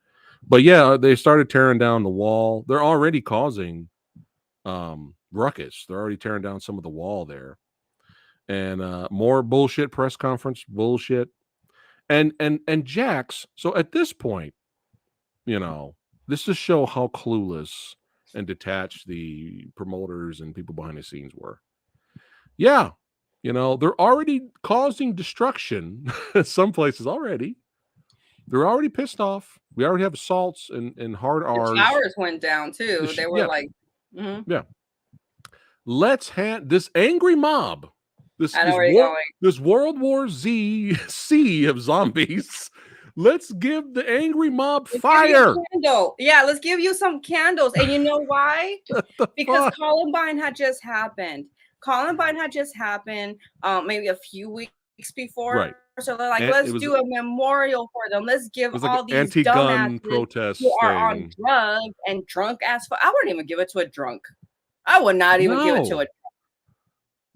[SPEAKER 2] But yeah, they started tearing down the wall. They're already causing ruckus. They're already tearing down some of the wall there. And more bullshit press conference bullshit. And Jax, so at this point, this just show how clueless and detached the promoters and people behind the scenes were. Yeah. They're already causing destruction some places already. They're already pissed off. We already have assaults and hard R's.
[SPEAKER 1] The towers went down too. They were like,
[SPEAKER 2] yeah. Let's hand this angry mob, this World War Z sea of zombies. Let's give the angry mob fire.
[SPEAKER 1] Let's give you some candles. And you know why? Because Columbine had just happened. Columbine had just happened, maybe a few weeks before.
[SPEAKER 2] Right.
[SPEAKER 1] So they're like, let's
[SPEAKER 2] And
[SPEAKER 1] do
[SPEAKER 2] it
[SPEAKER 1] a
[SPEAKER 2] was
[SPEAKER 1] memorial for them. Let's give
[SPEAKER 2] it was
[SPEAKER 1] all
[SPEAKER 2] like an
[SPEAKER 1] these
[SPEAKER 2] anti-gun
[SPEAKER 1] dumbasses who
[SPEAKER 2] protest
[SPEAKER 1] are on
[SPEAKER 2] thing.
[SPEAKER 1] drugs and drunk as fuck. I wouldn't even give it to a drunk. I would not even give it to a.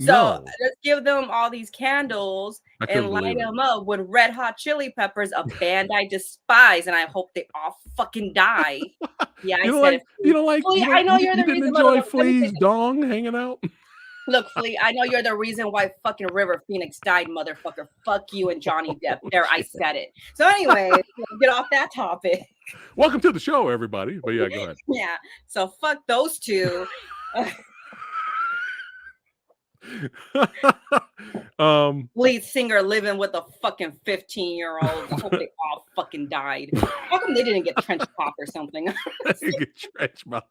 [SPEAKER 2] No.
[SPEAKER 1] So
[SPEAKER 2] No.
[SPEAKER 1] let's give them all these candles
[SPEAKER 2] I
[SPEAKER 1] and
[SPEAKER 2] couldn't
[SPEAKER 1] light
[SPEAKER 2] believe it.
[SPEAKER 1] them up with Red Hot Chili Peppers, a band I despise, and I hope they all fucking die. Yeah, I said it. Flea, I know you're
[SPEAKER 2] You
[SPEAKER 1] the
[SPEAKER 2] didn't
[SPEAKER 1] reason. Look,
[SPEAKER 2] enjoy
[SPEAKER 1] let me say
[SPEAKER 2] Flea's
[SPEAKER 1] this.
[SPEAKER 2] dong hanging out?
[SPEAKER 1] Look, Flea, I know you're the reason why fucking River Phoenix died, motherfucker. Fuck you and Johnny Depp.
[SPEAKER 2] Oh,
[SPEAKER 1] There, I
[SPEAKER 2] shit.
[SPEAKER 1] said it. So anyway, get off that topic.
[SPEAKER 2] Welcome to the show, everybody. But yeah, go ahead.
[SPEAKER 1] Yeah. So fuck those two. Lead singer living with a fucking 15-year-old. I hope they all fucking died. How come they didn't get trench pop or something?
[SPEAKER 2] Get trench mouth.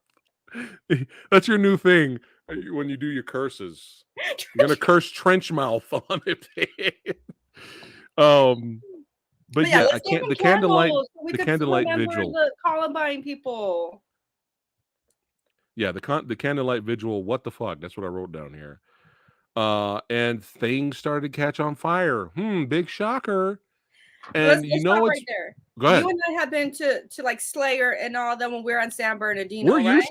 [SPEAKER 2] That's your new thing when you do your curses. You're gonna curse trench mouth on it. But yeah,
[SPEAKER 1] let's
[SPEAKER 2] I
[SPEAKER 1] get
[SPEAKER 2] can't.
[SPEAKER 1] some
[SPEAKER 2] The candlelight,
[SPEAKER 1] candles so we
[SPEAKER 2] the
[SPEAKER 1] could
[SPEAKER 2] candlelight
[SPEAKER 1] remember
[SPEAKER 2] vigil.
[SPEAKER 1] the Columbine people.
[SPEAKER 2] Yeah, the candlelight vigil. What the fuck? That's what I wrote down here. And things started to catch on fire. Big shocker. And
[SPEAKER 1] Let's stop right there.
[SPEAKER 2] Go
[SPEAKER 1] You
[SPEAKER 2] ahead.
[SPEAKER 1] and I have been to like Slayer and all that when we were on San Bernardino,
[SPEAKER 2] We're
[SPEAKER 1] right?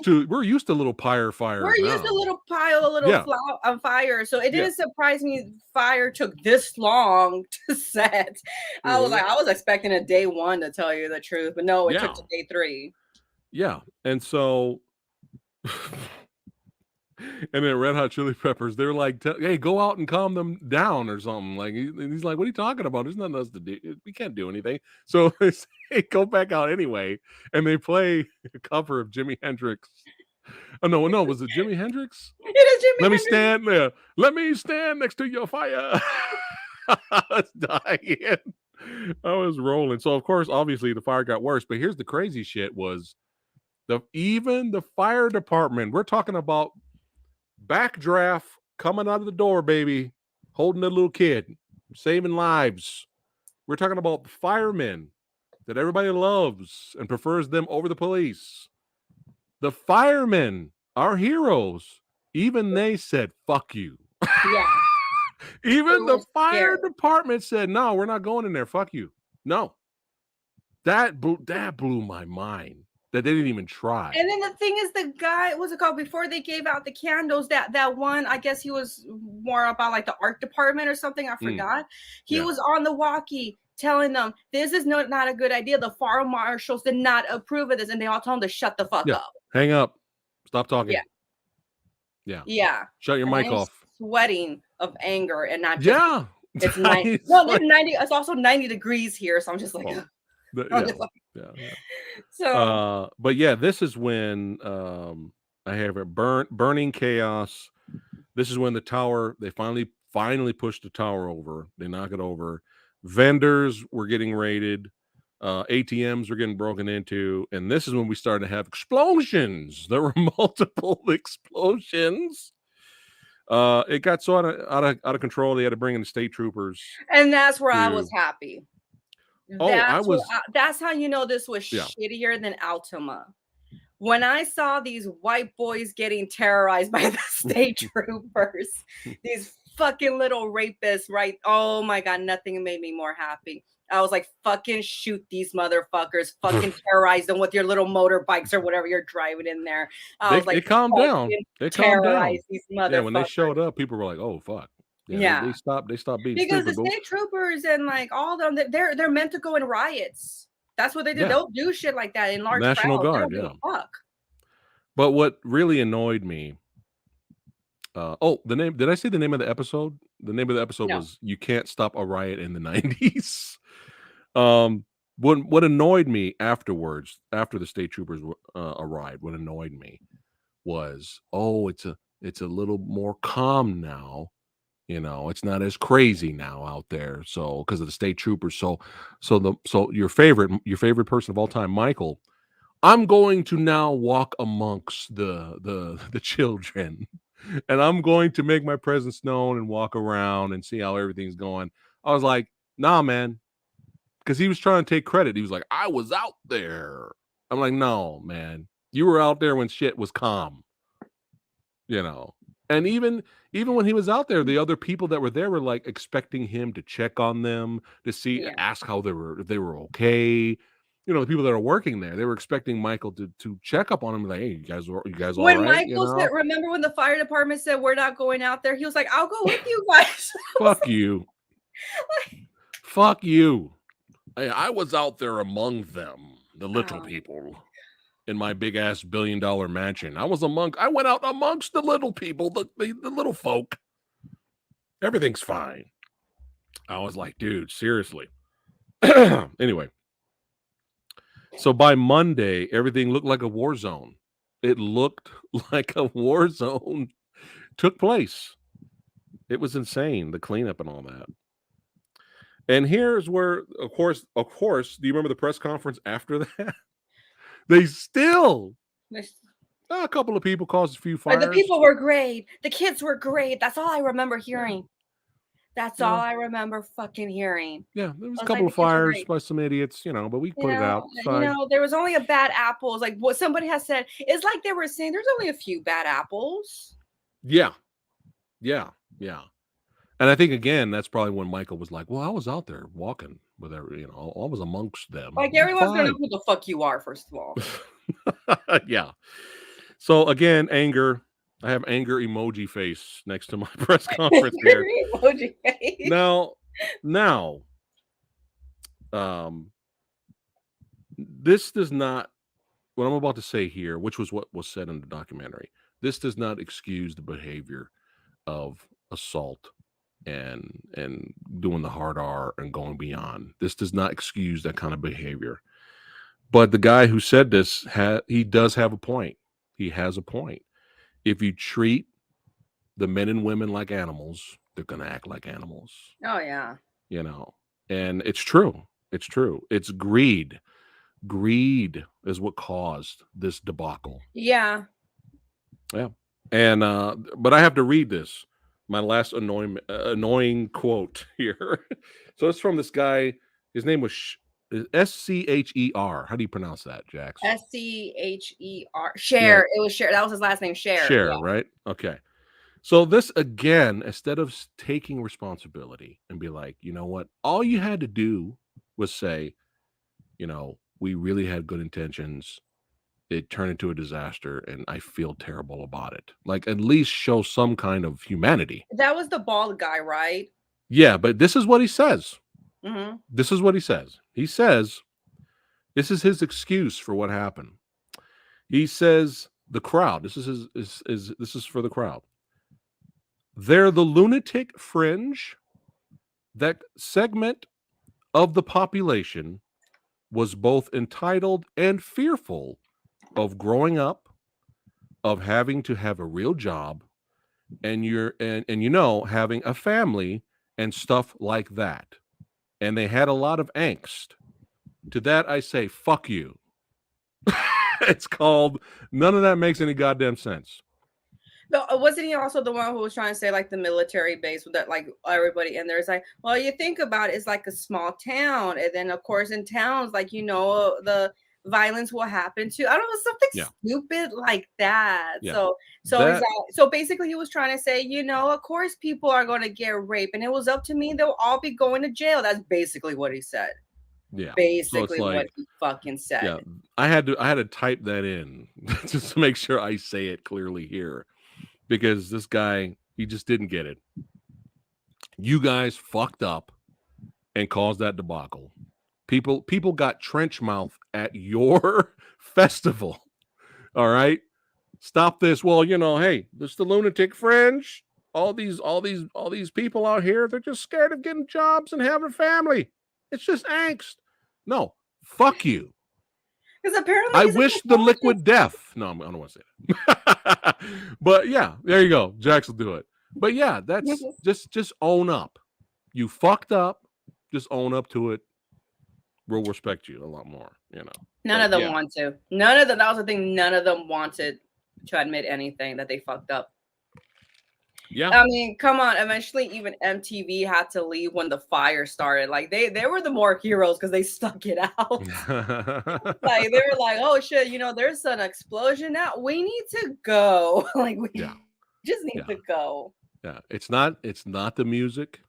[SPEAKER 2] used to little pyre fires.
[SPEAKER 1] We're used to a little pile, a little flower on fire. So it didn't surprise me fire took this long to set. I was expecting a day 1 to tell you the truth, but no, it took to day 3.
[SPEAKER 2] Yeah. And so and then Red Hot Chili Peppers, they're like, hey, go out and calm them down or something. Like he's like, what are you talking about? There's nothing else to do. We can't do anything. So they say, go back out anyway. And they play a cover of Jimi Hendrix. Oh no, was it Jimi Hendrix?
[SPEAKER 1] It is Jimi
[SPEAKER 2] Let
[SPEAKER 1] Hendrix.
[SPEAKER 2] me stand there. Let me stand next to your fire. I was dying. I was rolling. So of course, obviously the fire got worse. But here's the crazy shit was even the fire department, we're talking about backdraft coming out of the door, baby, holding a little kid, saving lives. We're talking about the firemen that everybody loves and prefers them over the police. The firemen, our heroes, even they said, fuck you.
[SPEAKER 1] Yeah.
[SPEAKER 2] Even the fire department said, no, we're not going in there. Fuck you. No. That blew my mind. That they didn't even try.
[SPEAKER 1] And then the thing is, the guy, what's it called? Before they gave out the candles, that one, I guess he was more about like the art department or something. I forgot. He was on the walkie telling them this is not a good idea. The fire marshals did not approve of this, and they all told him to shut the fuck up.
[SPEAKER 2] Hang up. Stop talking.
[SPEAKER 1] Yeah.
[SPEAKER 2] Shut your mic off.
[SPEAKER 1] Sweating of anger and not just it's 90.
[SPEAKER 2] No,
[SPEAKER 1] it's 90. It's also 90 degrees here, so I'm just like.
[SPEAKER 2] So but yeah, this is when I have a burning chaos. This is when the tower, they finally pushed the tower over. They knock it over. Vendors were getting raided. ATMs were getting broken into, and this is when we started to have explosions. There were multiple explosions. It got so out of control. They had to bring in the state troopers,
[SPEAKER 1] and that's where I was happy. That's how you know this was shittier than Altima. When I saw these white boys getting terrorized by the state troopers, these fucking little rapists, right? Oh my God, nothing made me more happy. I was like, fucking shoot these motherfuckers, fucking terrorize them with your little motorbikes or whatever you're driving in there. I was like,
[SPEAKER 2] they calmed down. They calmed down.
[SPEAKER 1] These motherfuckers.
[SPEAKER 2] Yeah, when they showed up, people were like, oh fuck. Yeah. They stopped being
[SPEAKER 1] because
[SPEAKER 2] stupid.
[SPEAKER 1] The state troopers and like all them, they're meant to go in riots. That's what they do. They'll do shit like that in large
[SPEAKER 2] National
[SPEAKER 1] crowds.
[SPEAKER 2] Guard,
[SPEAKER 1] Fuck.
[SPEAKER 2] But what really annoyed me, the name, did I say the name of the episode? The name of the episode was You Can't Stop a Riot in the 90s. What annoyed me afterwards, after the state troopers arrived, what annoyed me was, it's a little more calm now. You know, it's not as crazy now out there. So because of the state troopers. So your favorite person of all time, Michael, I'm going to now walk amongst the children, and I'm going to make my presence known and walk around and see how everything's going. I was like, nah, man, because he was trying to take credit. He was like, I was out there. I'm like, no, man, you were out there when shit was calm. You know. And even when he was out there, the other people that were there were like expecting him to check on them, to see,
[SPEAKER 1] Yeah.
[SPEAKER 2] ask how they were, if they were okay. You know, the people that are working there, they were expecting Michael to check up on him, like, hey, you guys all
[SPEAKER 1] When
[SPEAKER 2] right? You
[SPEAKER 1] Michael said,
[SPEAKER 2] know,
[SPEAKER 1] remember when the fire department said we're not going out there? He was like, I'll go with you guys.
[SPEAKER 2] fuck you, fuck you. I was out there among them, the little
[SPEAKER 1] Oh,
[SPEAKER 2] people, in my big ass $1 billion mansion. I went out amongst the little people, the little folk. Everything's fine. I was like, dude, seriously. Anyway, so by Monday, everything looked like a war zone. It looked like a war zone took place. It was insane, the cleanup and all that. And here's where, of course, do you remember the press conference after that? They still, a couple of people caused a few
[SPEAKER 1] but the
[SPEAKER 2] fires.
[SPEAKER 1] people were great. The kids were great. That's all I remember hearing. That's all I remember fucking hearing.
[SPEAKER 2] Yeah, there was
[SPEAKER 1] I
[SPEAKER 2] a
[SPEAKER 1] was like,
[SPEAKER 2] couple
[SPEAKER 1] the
[SPEAKER 2] of
[SPEAKER 1] kids were
[SPEAKER 2] fires
[SPEAKER 1] great.
[SPEAKER 2] by some idiots, but we put it out. It's fine.
[SPEAKER 1] There was only a bad apples. Like what somebody has said, it's like they were saying there's only a few bad apples.
[SPEAKER 2] Yeah. And I think again, that's probably when Michael was like, "Well, I was out there walking with every, I was amongst them.
[SPEAKER 1] Like
[SPEAKER 2] It's
[SPEAKER 1] everyone's gonna know
[SPEAKER 2] fine."
[SPEAKER 1] who the fuck you are, first of all.
[SPEAKER 2] Yeah. So again, anger. I have anger emoji face next to my press conference here.
[SPEAKER 1] Emoji face.
[SPEAKER 2] Now, um, this does not. What I'm about to say here, which was what was said in the documentary, this does not excuse the behavior of assault and doing the hard R and going beyond. This does not excuse that kind of behavior. But the guy who said this, he does have a point. He has a point. If you treat the men and women like animals, they're going to act like animals.
[SPEAKER 1] Oh yeah.
[SPEAKER 2] And it's true. It's true. It's greed. Greed is what caused this debacle.
[SPEAKER 1] Yeah.
[SPEAKER 2] Yeah. And but I have to read this. My last annoying quote here. So it's from this guy. His name was Scher. How do you pronounce that, Jax?
[SPEAKER 1] Scher. Cher. It was Cher. That was his last name, Cher.
[SPEAKER 2] Cher,
[SPEAKER 1] Yeah.
[SPEAKER 2] right? Okay. So this again, instead of taking responsibility and be like, you know what? All you had to do was say, we really had good intentions. It turned into a disaster and I feel terrible about it. Like at least show some kind of humanity.
[SPEAKER 1] That was the bald guy, right?
[SPEAKER 2] Yeah, but this is what he says.
[SPEAKER 1] Mm-hmm.
[SPEAKER 2] This is what he says. He says, this is his excuse for what happened. He says, the crowd, this is for the crowd. They're the lunatic fringe. That segment of the population was both entitled and fearful of growing up, of having to have a real job, and having a family and stuff like that. And they had a lot of angst. To that I say, fuck you. It's called, none of that makes any goddamn sense.
[SPEAKER 1] No, wasn't he also the one who was trying to say like the military base with that, like everybody in there is like, well, you think about it, it's like a small town, and then of course in towns, like the violence will happen too. I don't know, something stupid like that.
[SPEAKER 2] Yeah.
[SPEAKER 1] So basically he was trying to say, of course people are going to get raped, and it was up to me, they'll all be going to jail. That's basically what he said.
[SPEAKER 2] Yeah.
[SPEAKER 1] Basically
[SPEAKER 2] so like,
[SPEAKER 1] what he fucking said.
[SPEAKER 2] Yeah. I had to type that in just to make sure I say it clearly here. Because this guy, he just didn't get it. You guys fucked up and caused that debacle. People got trench mouth at your festival. All right? Stop this. Well, hey, there's the lunatic fringe. All these people out here, they're just scared of getting jobs and having a family. It's just angst. No, fuck you.
[SPEAKER 1] Because apparently
[SPEAKER 2] I wish the liquid death. No, I don't want to say that. But yeah, there you go. Jax will do it. But yeah, that's just own up. You fucked up. Just own up to it. We'll respect you a lot more,
[SPEAKER 1] None of them want to. None of them. That was the thing. None of them wanted to admit anything that they fucked up.
[SPEAKER 2] Yeah.
[SPEAKER 1] I mean, come on. Eventually, even MTV had to leave when the fire started. Like they were the more heroes because they stuck it out. Like they were like, oh shit, there's an explosion now. We need to go. Like just need to go.
[SPEAKER 2] Yeah. It's not the music.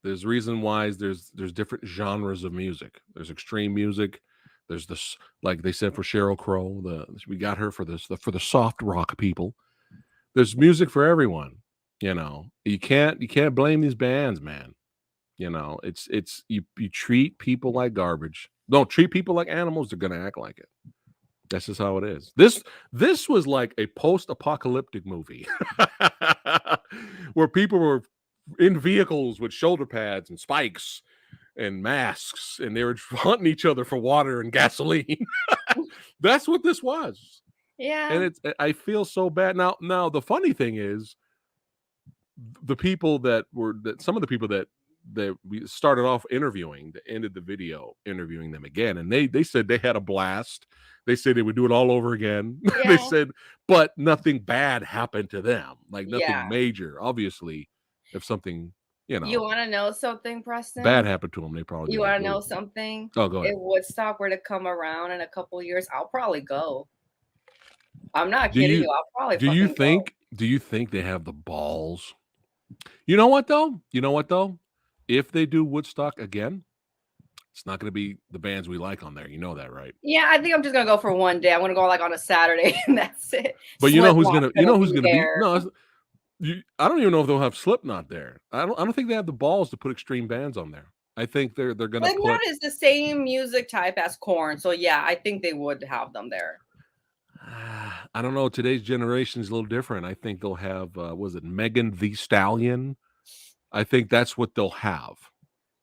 [SPEAKER 2] There's reason why there's different genres of music. There's extreme music. There's this, like they said for Sheryl Crow, we got her for for the soft rock people. There's music for everyone. You can't blame these bands, man. It's you treat people like garbage. Don't treat people like animals. They're gonna act like it. That's just how it is. This was like a post-apocalyptic movie where people were in vehicles with shoulder pads and spikes and masks, and they were hunting each other for water and gasoline. That's what this was.
[SPEAKER 1] Yeah.
[SPEAKER 2] And I feel so bad. Now the funny thing is, some of the people that we started off interviewing, that ended the video interviewing them again, and they said they had a blast. They said they would do it all over again.
[SPEAKER 1] Yeah.
[SPEAKER 2] They said, but nothing bad happened to them, like nothing
[SPEAKER 1] Yeah.
[SPEAKER 2] major. Obviously, if something,
[SPEAKER 1] You want to know something, Preston?
[SPEAKER 2] bad happened to them, they probably.
[SPEAKER 1] You want to know something?
[SPEAKER 2] Oh, go ahead.
[SPEAKER 1] If Woodstock were to come around in a couple years, I'll probably go. I'm not kidding you. I'll probably.
[SPEAKER 2] Do you think they have the balls? You know what though? If they do Woodstock again, it's not going to be the bands we like on there. You know that, right?
[SPEAKER 1] Yeah, I think I'm just gonna go for one day. I'm gonna go like on a Saturday, and that's it.
[SPEAKER 2] But you know who's gonna be? No, I don't even know if they'll have Slipknot there. I don't think they have the balls to put extreme bands on there. I think they're gonna.
[SPEAKER 1] Slipknot is the same music type as Korn, so yeah, I think they would have them there.
[SPEAKER 2] I don't know. Today's generation is a little different. I think they'll have. Was it Megan Thee Stallion? I think that's what they'll have.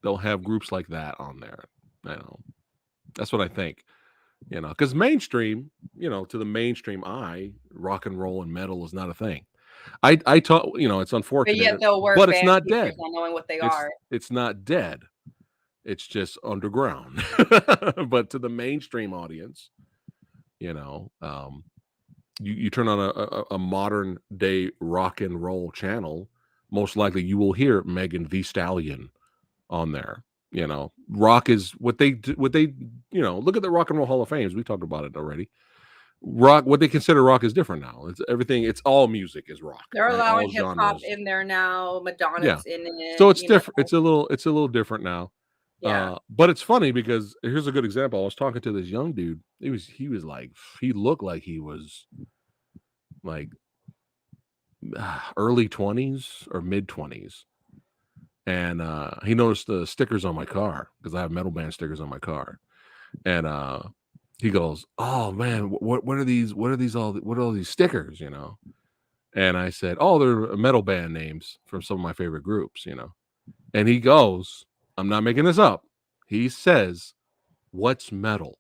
[SPEAKER 2] They'll have groups like that on there. I know. That's what I think. Because mainstream, to the mainstream eye, rock and roll and metal is not a thing. I taught, it's unfortunate,
[SPEAKER 1] but yet they'll work,
[SPEAKER 2] but it's not dead.
[SPEAKER 1] Not knowing what they are.
[SPEAKER 2] It's not dead. It's just underground. But to the mainstream audience, you turn on a modern day rock and roll channel, most likely you will hear Megan Thee Stallion on there. Rock is what they look at the Rock and Roll Hall of Fames. We talked about it already. Rock, what they consider rock is different now. It's everything. It's all music is rock.
[SPEAKER 1] They're allowing hip hop in there now. Madonna's in it.
[SPEAKER 2] So it's different. It's a little different now.
[SPEAKER 1] Yeah.
[SPEAKER 2] But it's funny because here's a good example. I was talking to this young dude. He looked like he was like early 20s or mid 20s. And he noticed the stickers on my car because I have metal band stickers on my car. And he goes, "Oh man, what are these? What are all these stickers? And I said, "Oh, they're metal band names from some of my favorite groups." And he goes, "I'm not making this up." He says, "What's metal?"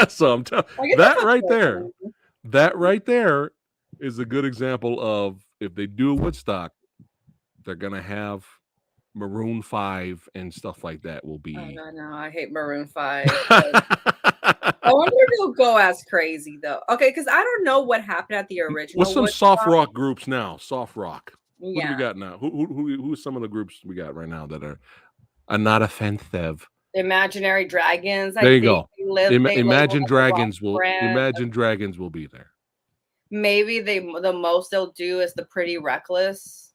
[SPEAKER 2] So I'm telling that right there is a good example of if they do a Woodstock, they're gonna have Maroon 5 and stuff like that will be.
[SPEAKER 1] Oh, no, I hate Maroon 5. I wonder if he'll go as crazy though. Okay, because I don't know what happened at the original.
[SPEAKER 2] What's some soft rock groups now? Soft rock.
[SPEAKER 1] Yeah.
[SPEAKER 2] What do we got now? Who's some of the groups we got right now that are not offensive?
[SPEAKER 1] Imaginary Dragons.
[SPEAKER 2] There you go. Imagine Dragons will be there.
[SPEAKER 1] Maybe the most they'll do is the Pretty Reckless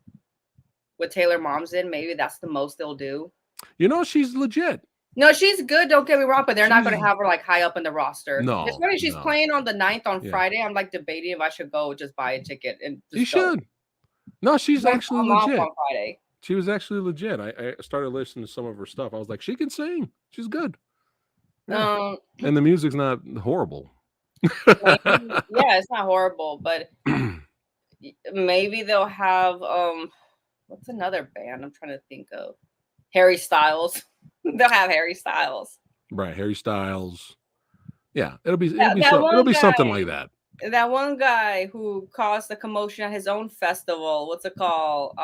[SPEAKER 1] with Taylor Momsen. Maybe that's the most they'll do.
[SPEAKER 2] She's legit.
[SPEAKER 1] No, she's good. Don't get me wrong, but they're not going to have her like high up in the roster.
[SPEAKER 2] No,
[SPEAKER 1] it's funny. She's playing on the 9th on Friday. I'm like debating if I should go just buy a ticket and.
[SPEAKER 2] You should. No, she's actually legit.
[SPEAKER 1] On Friday.
[SPEAKER 2] She was actually legit. I started listening to some of her stuff. I was like, she can sing. She's good. Yeah. And the music's not horrible.
[SPEAKER 1] Yeah, it's not horrible, but maybe they'll have what's another band I'm trying to think of? Harry Styles. They'll have Harry Styles.
[SPEAKER 2] Right, Harry Styles. Yeah, it'll be something like that.
[SPEAKER 1] That one guy who caused the commotion at his own festival. What's it called?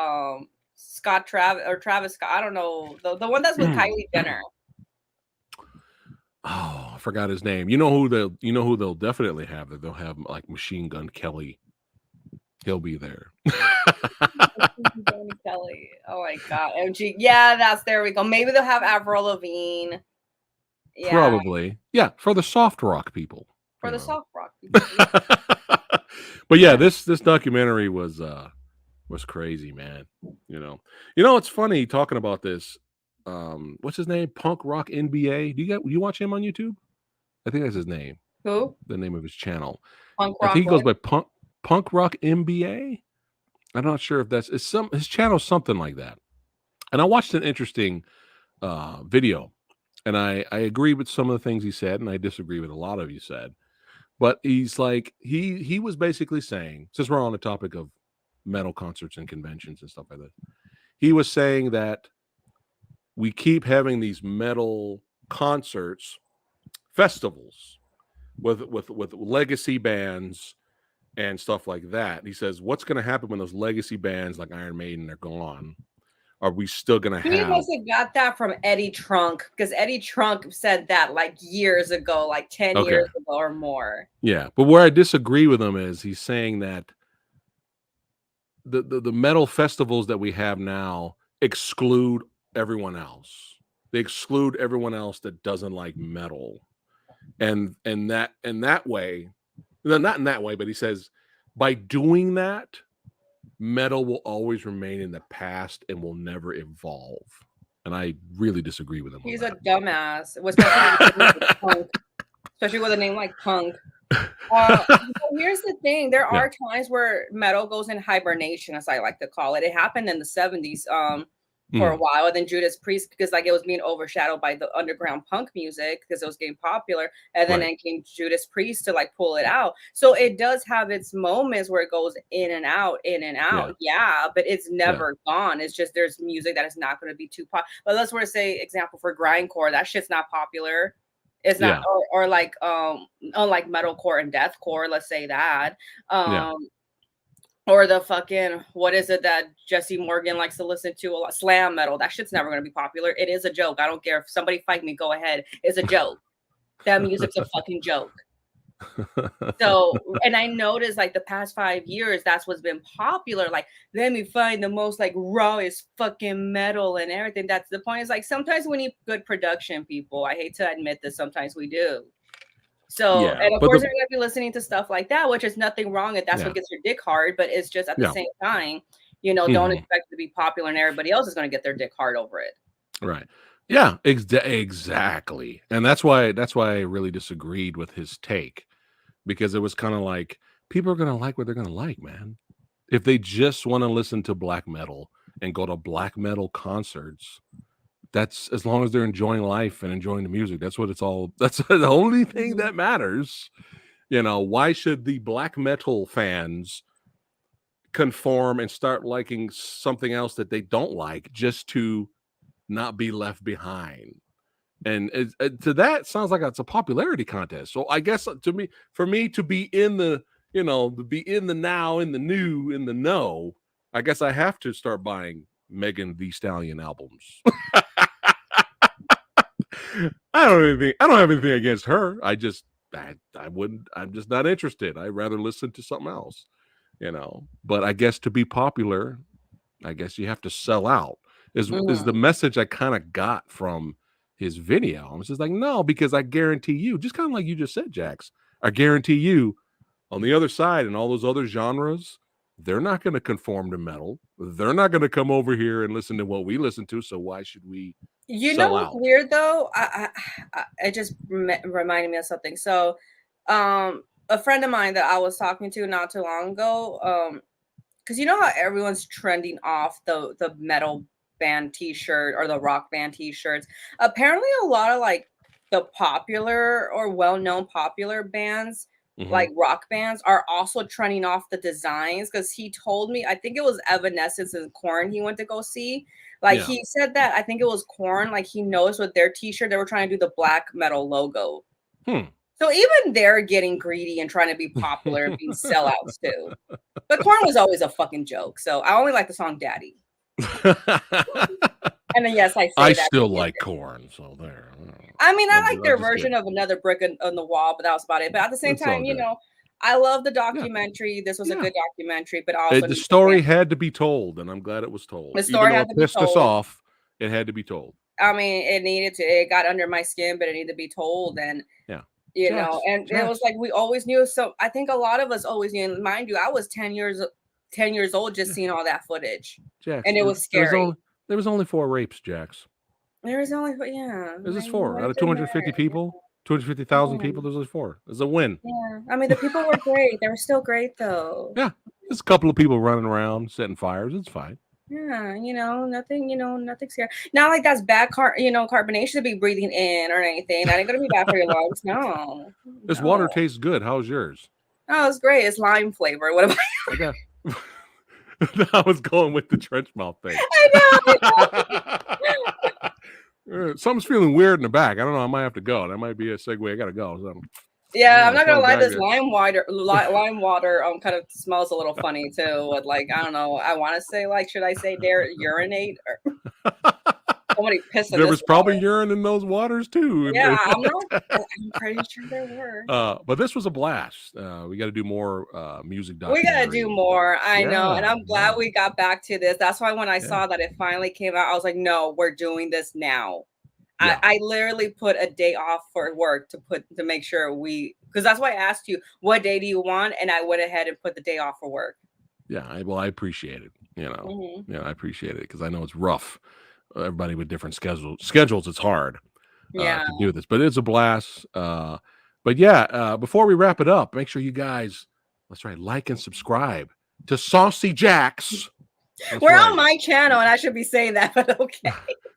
[SPEAKER 1] Travis Scott. I don't know. The one that's with Kylie Jenner.
[SPEAKER 2] Oh, I forgot his name. You know who they'll definitely have that. They'll have like Machine Gun Kelly. He'll be there.
[SPEAKER 1] Kelly. Oh my god. MG. Yeah, there we go. Maybe they'll have Avril Lavigne. Yeah.
[SPEAKER 2] Probably. Yeah, for the soft rock people.
[SPEAKER 1] For the soft rock people.
[SPEAKER 2] But yeah, this documentary was crazy, man. It's funny talking about this. What's his name? Punk Rock NBA. You watch him on YouTube? I think that's his name.
[SPEAKER 1] Who?
[SPEAKER 2] The name of his channel.
[SPEAKER 1] Punk
[SPEAKER 2] I think
[SPEAKER 1] rock
[SPEAKER 2] he goes
[SPEAKER 1] what?
[SPEAKER 2] by Punk Rock MBA. I'm not sure if that's his channel, something like that. And I watched an interesting video, and I agree with some of the things he said, and I disagree with a lot of you said. But he's like he was basically saying, since we're on the topic of metal concerts and conventions and stuff like that, he was saying that we keep having these metal concerts, festivals with legacy bands and stuff like that. He says, what's going to happen when those legacy bands like Iron Maiden are gone? Are we still going to
[SPEAKER 1] He
[SPEAKER 2] have?
[SPEAKER 1] must have got that from Eddie Trunk, because Eddie Trunk said that like years ago, like 10
[SPEAKER 2] Okay.
[SPEAKER 1] years ago or more.
[SPEAKER 2] Yeah, but where I disagree with him is he's saying that the metal festivals that we have now exclude everyone else. They exclude everyone else that doesn't like metal. And that way, not in that way, but he says by doing that, metal will always remain in the past and will never evolve. And I really disagree with him.
[SPEAKER 1] He's
[SPEAKER 2] on
[SPEAKER 1] a dumbass, especially with a name like Punk. Here's the thing: there are times where metal goes in hibernation, as I like to call it. It happened in the 70s, for a while. And then Judas Priest, because like it was being overshadowed by the underground punk music because it was getting popular, and then it came Judas Priest to like pull it out. So it does have its moments where it goes in and out, but it's never gone. It's just there's music that is not going to be too popular. But let's say example for grindcore, that shit's not popular. It's not, or like unlike metalcore and deathcore, let's say that. Or the fucking, what is it that Jesse Morgan likes to listen to a lot? Slam metal. That shit's never going to be popular. It is a joke. I don't care if somebody fight me, go ahead. It's a joke. That music's a fucking joke. So, and I noticed like the past 5 years, that's what's been popular. Like, let me find the most like rawest fucking metal and everything. That's the point. Is like sometimes we need good production, people. I hate to admit this, sometimes we do. So, and of course, you're going to be listening to stuff like that, which is nothing wrong if that's what gets your dick hard. But it's just at the same time, don't expect it to be popular and everybody else is going to get their dick hard over it.
[SPEAKER 2] Right. Yeah, exactly. And that's why I really disagreed with his take, because it was kind of like people are going to like what they're going to like, man. If they just want to listen to black metal and go to black metal concerts, that's as long as they're enjoying life and enjoying the music. That's what it's all. That's the only thing that matters. Why should the black metal fans conform and start liking something else that they don't like just to not be left behind? And to that sounds like it's a popularity contest. So I guess for me to be in the, to be in the now, in the new, in the know, I guess I have to start buying Megan Thee Stallion albums. I don't have anything against her. I wouldn't. I'm just not interested. I'd rather listen to something else, But I guess to be popular, I guess you have to sell out. Is the message I kind of got from his video? I was just like, no, because I guarantee you, just kind of like you just said, Jax. I guarantee you, on the other side and all those other genres, they're not going to conform to metal. They're not going to come over here and listen to what we listen to. So why should we?
[SPEAKER 1] What's weird though? I just reminded me of something. So, a friend of mine that I was talking to not too long ago, because you know how everyone's trending off the metal band T-shirt or the rock band T-shirts. Apparently, a lot of like the popular or well-known popular bands, like rock bands, are also trending off the designs. Because he told me, I think it was Evanescence and Korn he went to go see. Like he said that I think it was Korn. Like he knows with their T-shirt they were trying to do the black metal logo. So even they're getting greedy and trying to be popular and being sellouts too. But Korn was always a fucking joke. So I only like the song Daddy. And then yes, I
[SPEAKER 2] still like Korn. So there.
[SPEAKER 1] I mean, I like their version of Another Brick on the Wall, but that was about it. But at the same time, I love the documentary. This was a good documentary, but also
[SPEAKER 2] the story had to be told, and I'm glad it was told.
[SPEAKER 1] The story had to be
[SPEAKER 2] pissed us off. It had to be told.
[SPEAKER 1] I mean, it got under my skin, but it needed to be told. And you know,
[SPEAKER 2] Jax,
[SPEAKER 1] and it was
[SPEAKER 2] Jax,
[SPEAKER 1] like we always knew. So I think a lot of us always knew. And mind you, I was 10 years old just
[SPEAKER 2] Ja-
[SPEAKER 1] seeing all that footage,
[SPEAKER 2] Jax.
[SPEAKER 1] and it was
[SPEAKER 2] There was
[SPEAKER 1] scary.
[SPEAKER 2] only 4 rapes, Jax.
[SPEAKER 1] There was only, yeah,
[SPEAKER 2] There's just
[SPEAKER 1] I mean,
[SPEAKER 2] 4
[SPEAKER 1] what
[SPEAKER 2] out
[SPEAKER 1] does
[SPEAKER 2] of
[SPEAKER 1] it matter?
[SPEAKER 2] 250 people, 250,000
[SPEAKER 1] Yeah,
[SPEAKER 2] people. There's only 4. It's a win.
[SPEAKER 1] yeah. I mean, the people were great. They were still great though.
[SPEAKER 2] Yeah, there's a couple of people running around setting fires. It's fine.
[SPEAKER 1] Yeah, nothing scary. Not like that's bad carbonation to be breathing in or anything. That ain't gonna be bad for your lungs. No,
[SPEAKER 2] This
[SPEAKER 1] no.
[SPEAKER 2] water tastes good. How's yours?
[SPEAKER 1] Oh, it's great. It's lime flavor. What about
[SPEAKER 2] I got. I was going with the trench mouth thing.
[SPEAKER 1] I know.
[SPEAKER 2] Something's feeling weird in the back. I don't know. I might have to go. That might be a segue. I gotta go. So,
[SPEAKER 1] Yeah, I'm
[SPEAKER 2] I
[SPEAKER 1] not gonna
[SPEAKER 2] smell
[SPEAKER 1] lie. This
[SPEAKER 2] gaga.
[SPEAKER 1] lime water kind of smells a little funny too. With like, I don't know. I want to say like, should I say dare urinate or somebody pissed in
[SPEAKER 2] There
[SPEAKER 1] this
[SPEAKER 2] was
[SPEAKER 1] water?
[SPEAKER 2] probably urine in those waters too.
[SPEAKER 1] Yeah, I'm pretty sure there were.
[SPEAKER 2] But this was a blast. We got to do more music
[SPEAKER 1] We gotta do
[SPEAKER 2] documentary.
[SPEAKER 1] more. I know, and
[SPEAKER 2] Yeah,
[SPEAKER 1] I'm glad
[SPEAKER 2] yeah,
[SPEAKER 1] we got back to this. That's why when I
[SPEAKER 2] yeah,
[SPEAKER 1] saw that it finally came out, I was like, no, we're doing this now.
[SPEAKER 2] yeah,
[SPEAKER 1] I literally put a day off for work to make sure because that's why I asked you what day do you want, and I went ahead and put the day off for work.
[SPEAKER 2] yeah. Well, I appreciate it.
[SPEAKER 1] Hmm.
[SPEAKER 2] I appreciate it because I know it's rough. Everybody with different schedules, it's hard
[SPEAKER 1] Yeah.
[SPEAKER 2] to do this, but it's a blast. But yeah, before we wrap it up, make sure you guys, that's right, like and subscribe to Saucy Jax. That's
[SPEAKER 1] We're
[SPEAKER 2] right.
[SPEAKER 1] on my channel, and I should be saying that, but okay.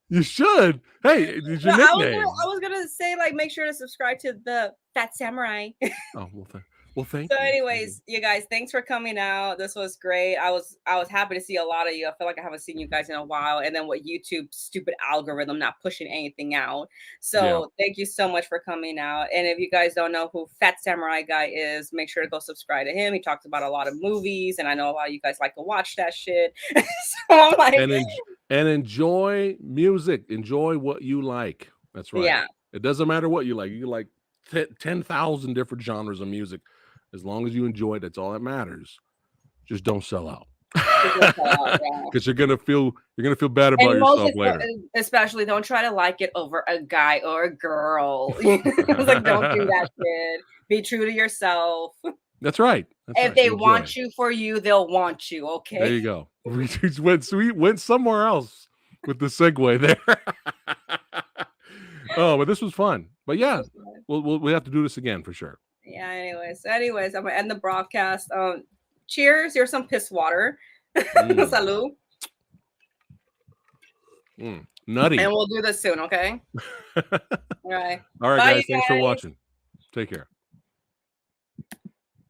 [SPEAKER 2] You should. Hey, it's your
[SPEAKER 1] No,
[SPEAKER 2] nickname.
[SPEAKER 1] I was gonna say like make sure to subscribe to the Fat Samurai.
[SPEAKER 2] Oh well, thank
[SPEAKER 1] So,
[SPEAKER 2] you.
[SPEAKER 1] anyways, you guys, thanks for coming out. This was great. I was happy to see a lot of you. I feel like I haven't seen you guys in a while. And then what YouTube stupid algorithm not pushing anything out.
[SPEAKER 2] Yeah.
[SPEAKER 1] So thank you so much for coming out. And if you guys don't know who Fat Samurai Guy is, make sure to go subscribe to him. He talks about a lot of movies, and I know a lot of you guys like to watch that shit. So I'm like,
[SPEAKER 2] And enjoy music. Enjoy what you like. That's right.
[SPEAKER 1] yeah.
[SPEAKER 2] It doesn't matter what you like. You like 10,000 different genres of music. As long as you enjoy it, that's all that matters. Just don't sell out.
[SPEAKER 1] Yeah.
[SPEAKER 2] Because you're gonna feel bad about
[SPEAKER 1] And most
[SPEAKER 2] yourself later.
[SPEAKER 1] especially don't try to like it over a guy or a girl. It's like don't do that shit. Be true to yourself.
[SPEAKER 2] That's right. That's
[SPEAKER 1] If
[SPEAKER 2] right.
[SPEAKER 1] they
[SPEAKER 2] Enjoy.
[SPEAKER 1] want you for you, they'll want you.
[SPEAKER 2] There
[SPEAKER 1] Okay.
[SPEAKER 2] you go. We just went somewhere else with the segue there. Oh, but this was fun. But yeah, we'll have to do this again for sure.
[SPEAKER 1] Yeah. Anyways, I'm gonna end the broadcast. Cheers. Here's some piss water. Salud.
[SPEAKER 2] Nutty.
[SPEAKER 1] And we'll do this soon. Okay. All right.
[SPEAKER 2] All right,
[SPEAKER 1] Bye,
[SPEAKER 2] guys.
[SPEAKER 1] you
[SPEAKER 2] Thanks for
[SPEAKER 1] guys.
[SPEAKER 2] watching. Take care.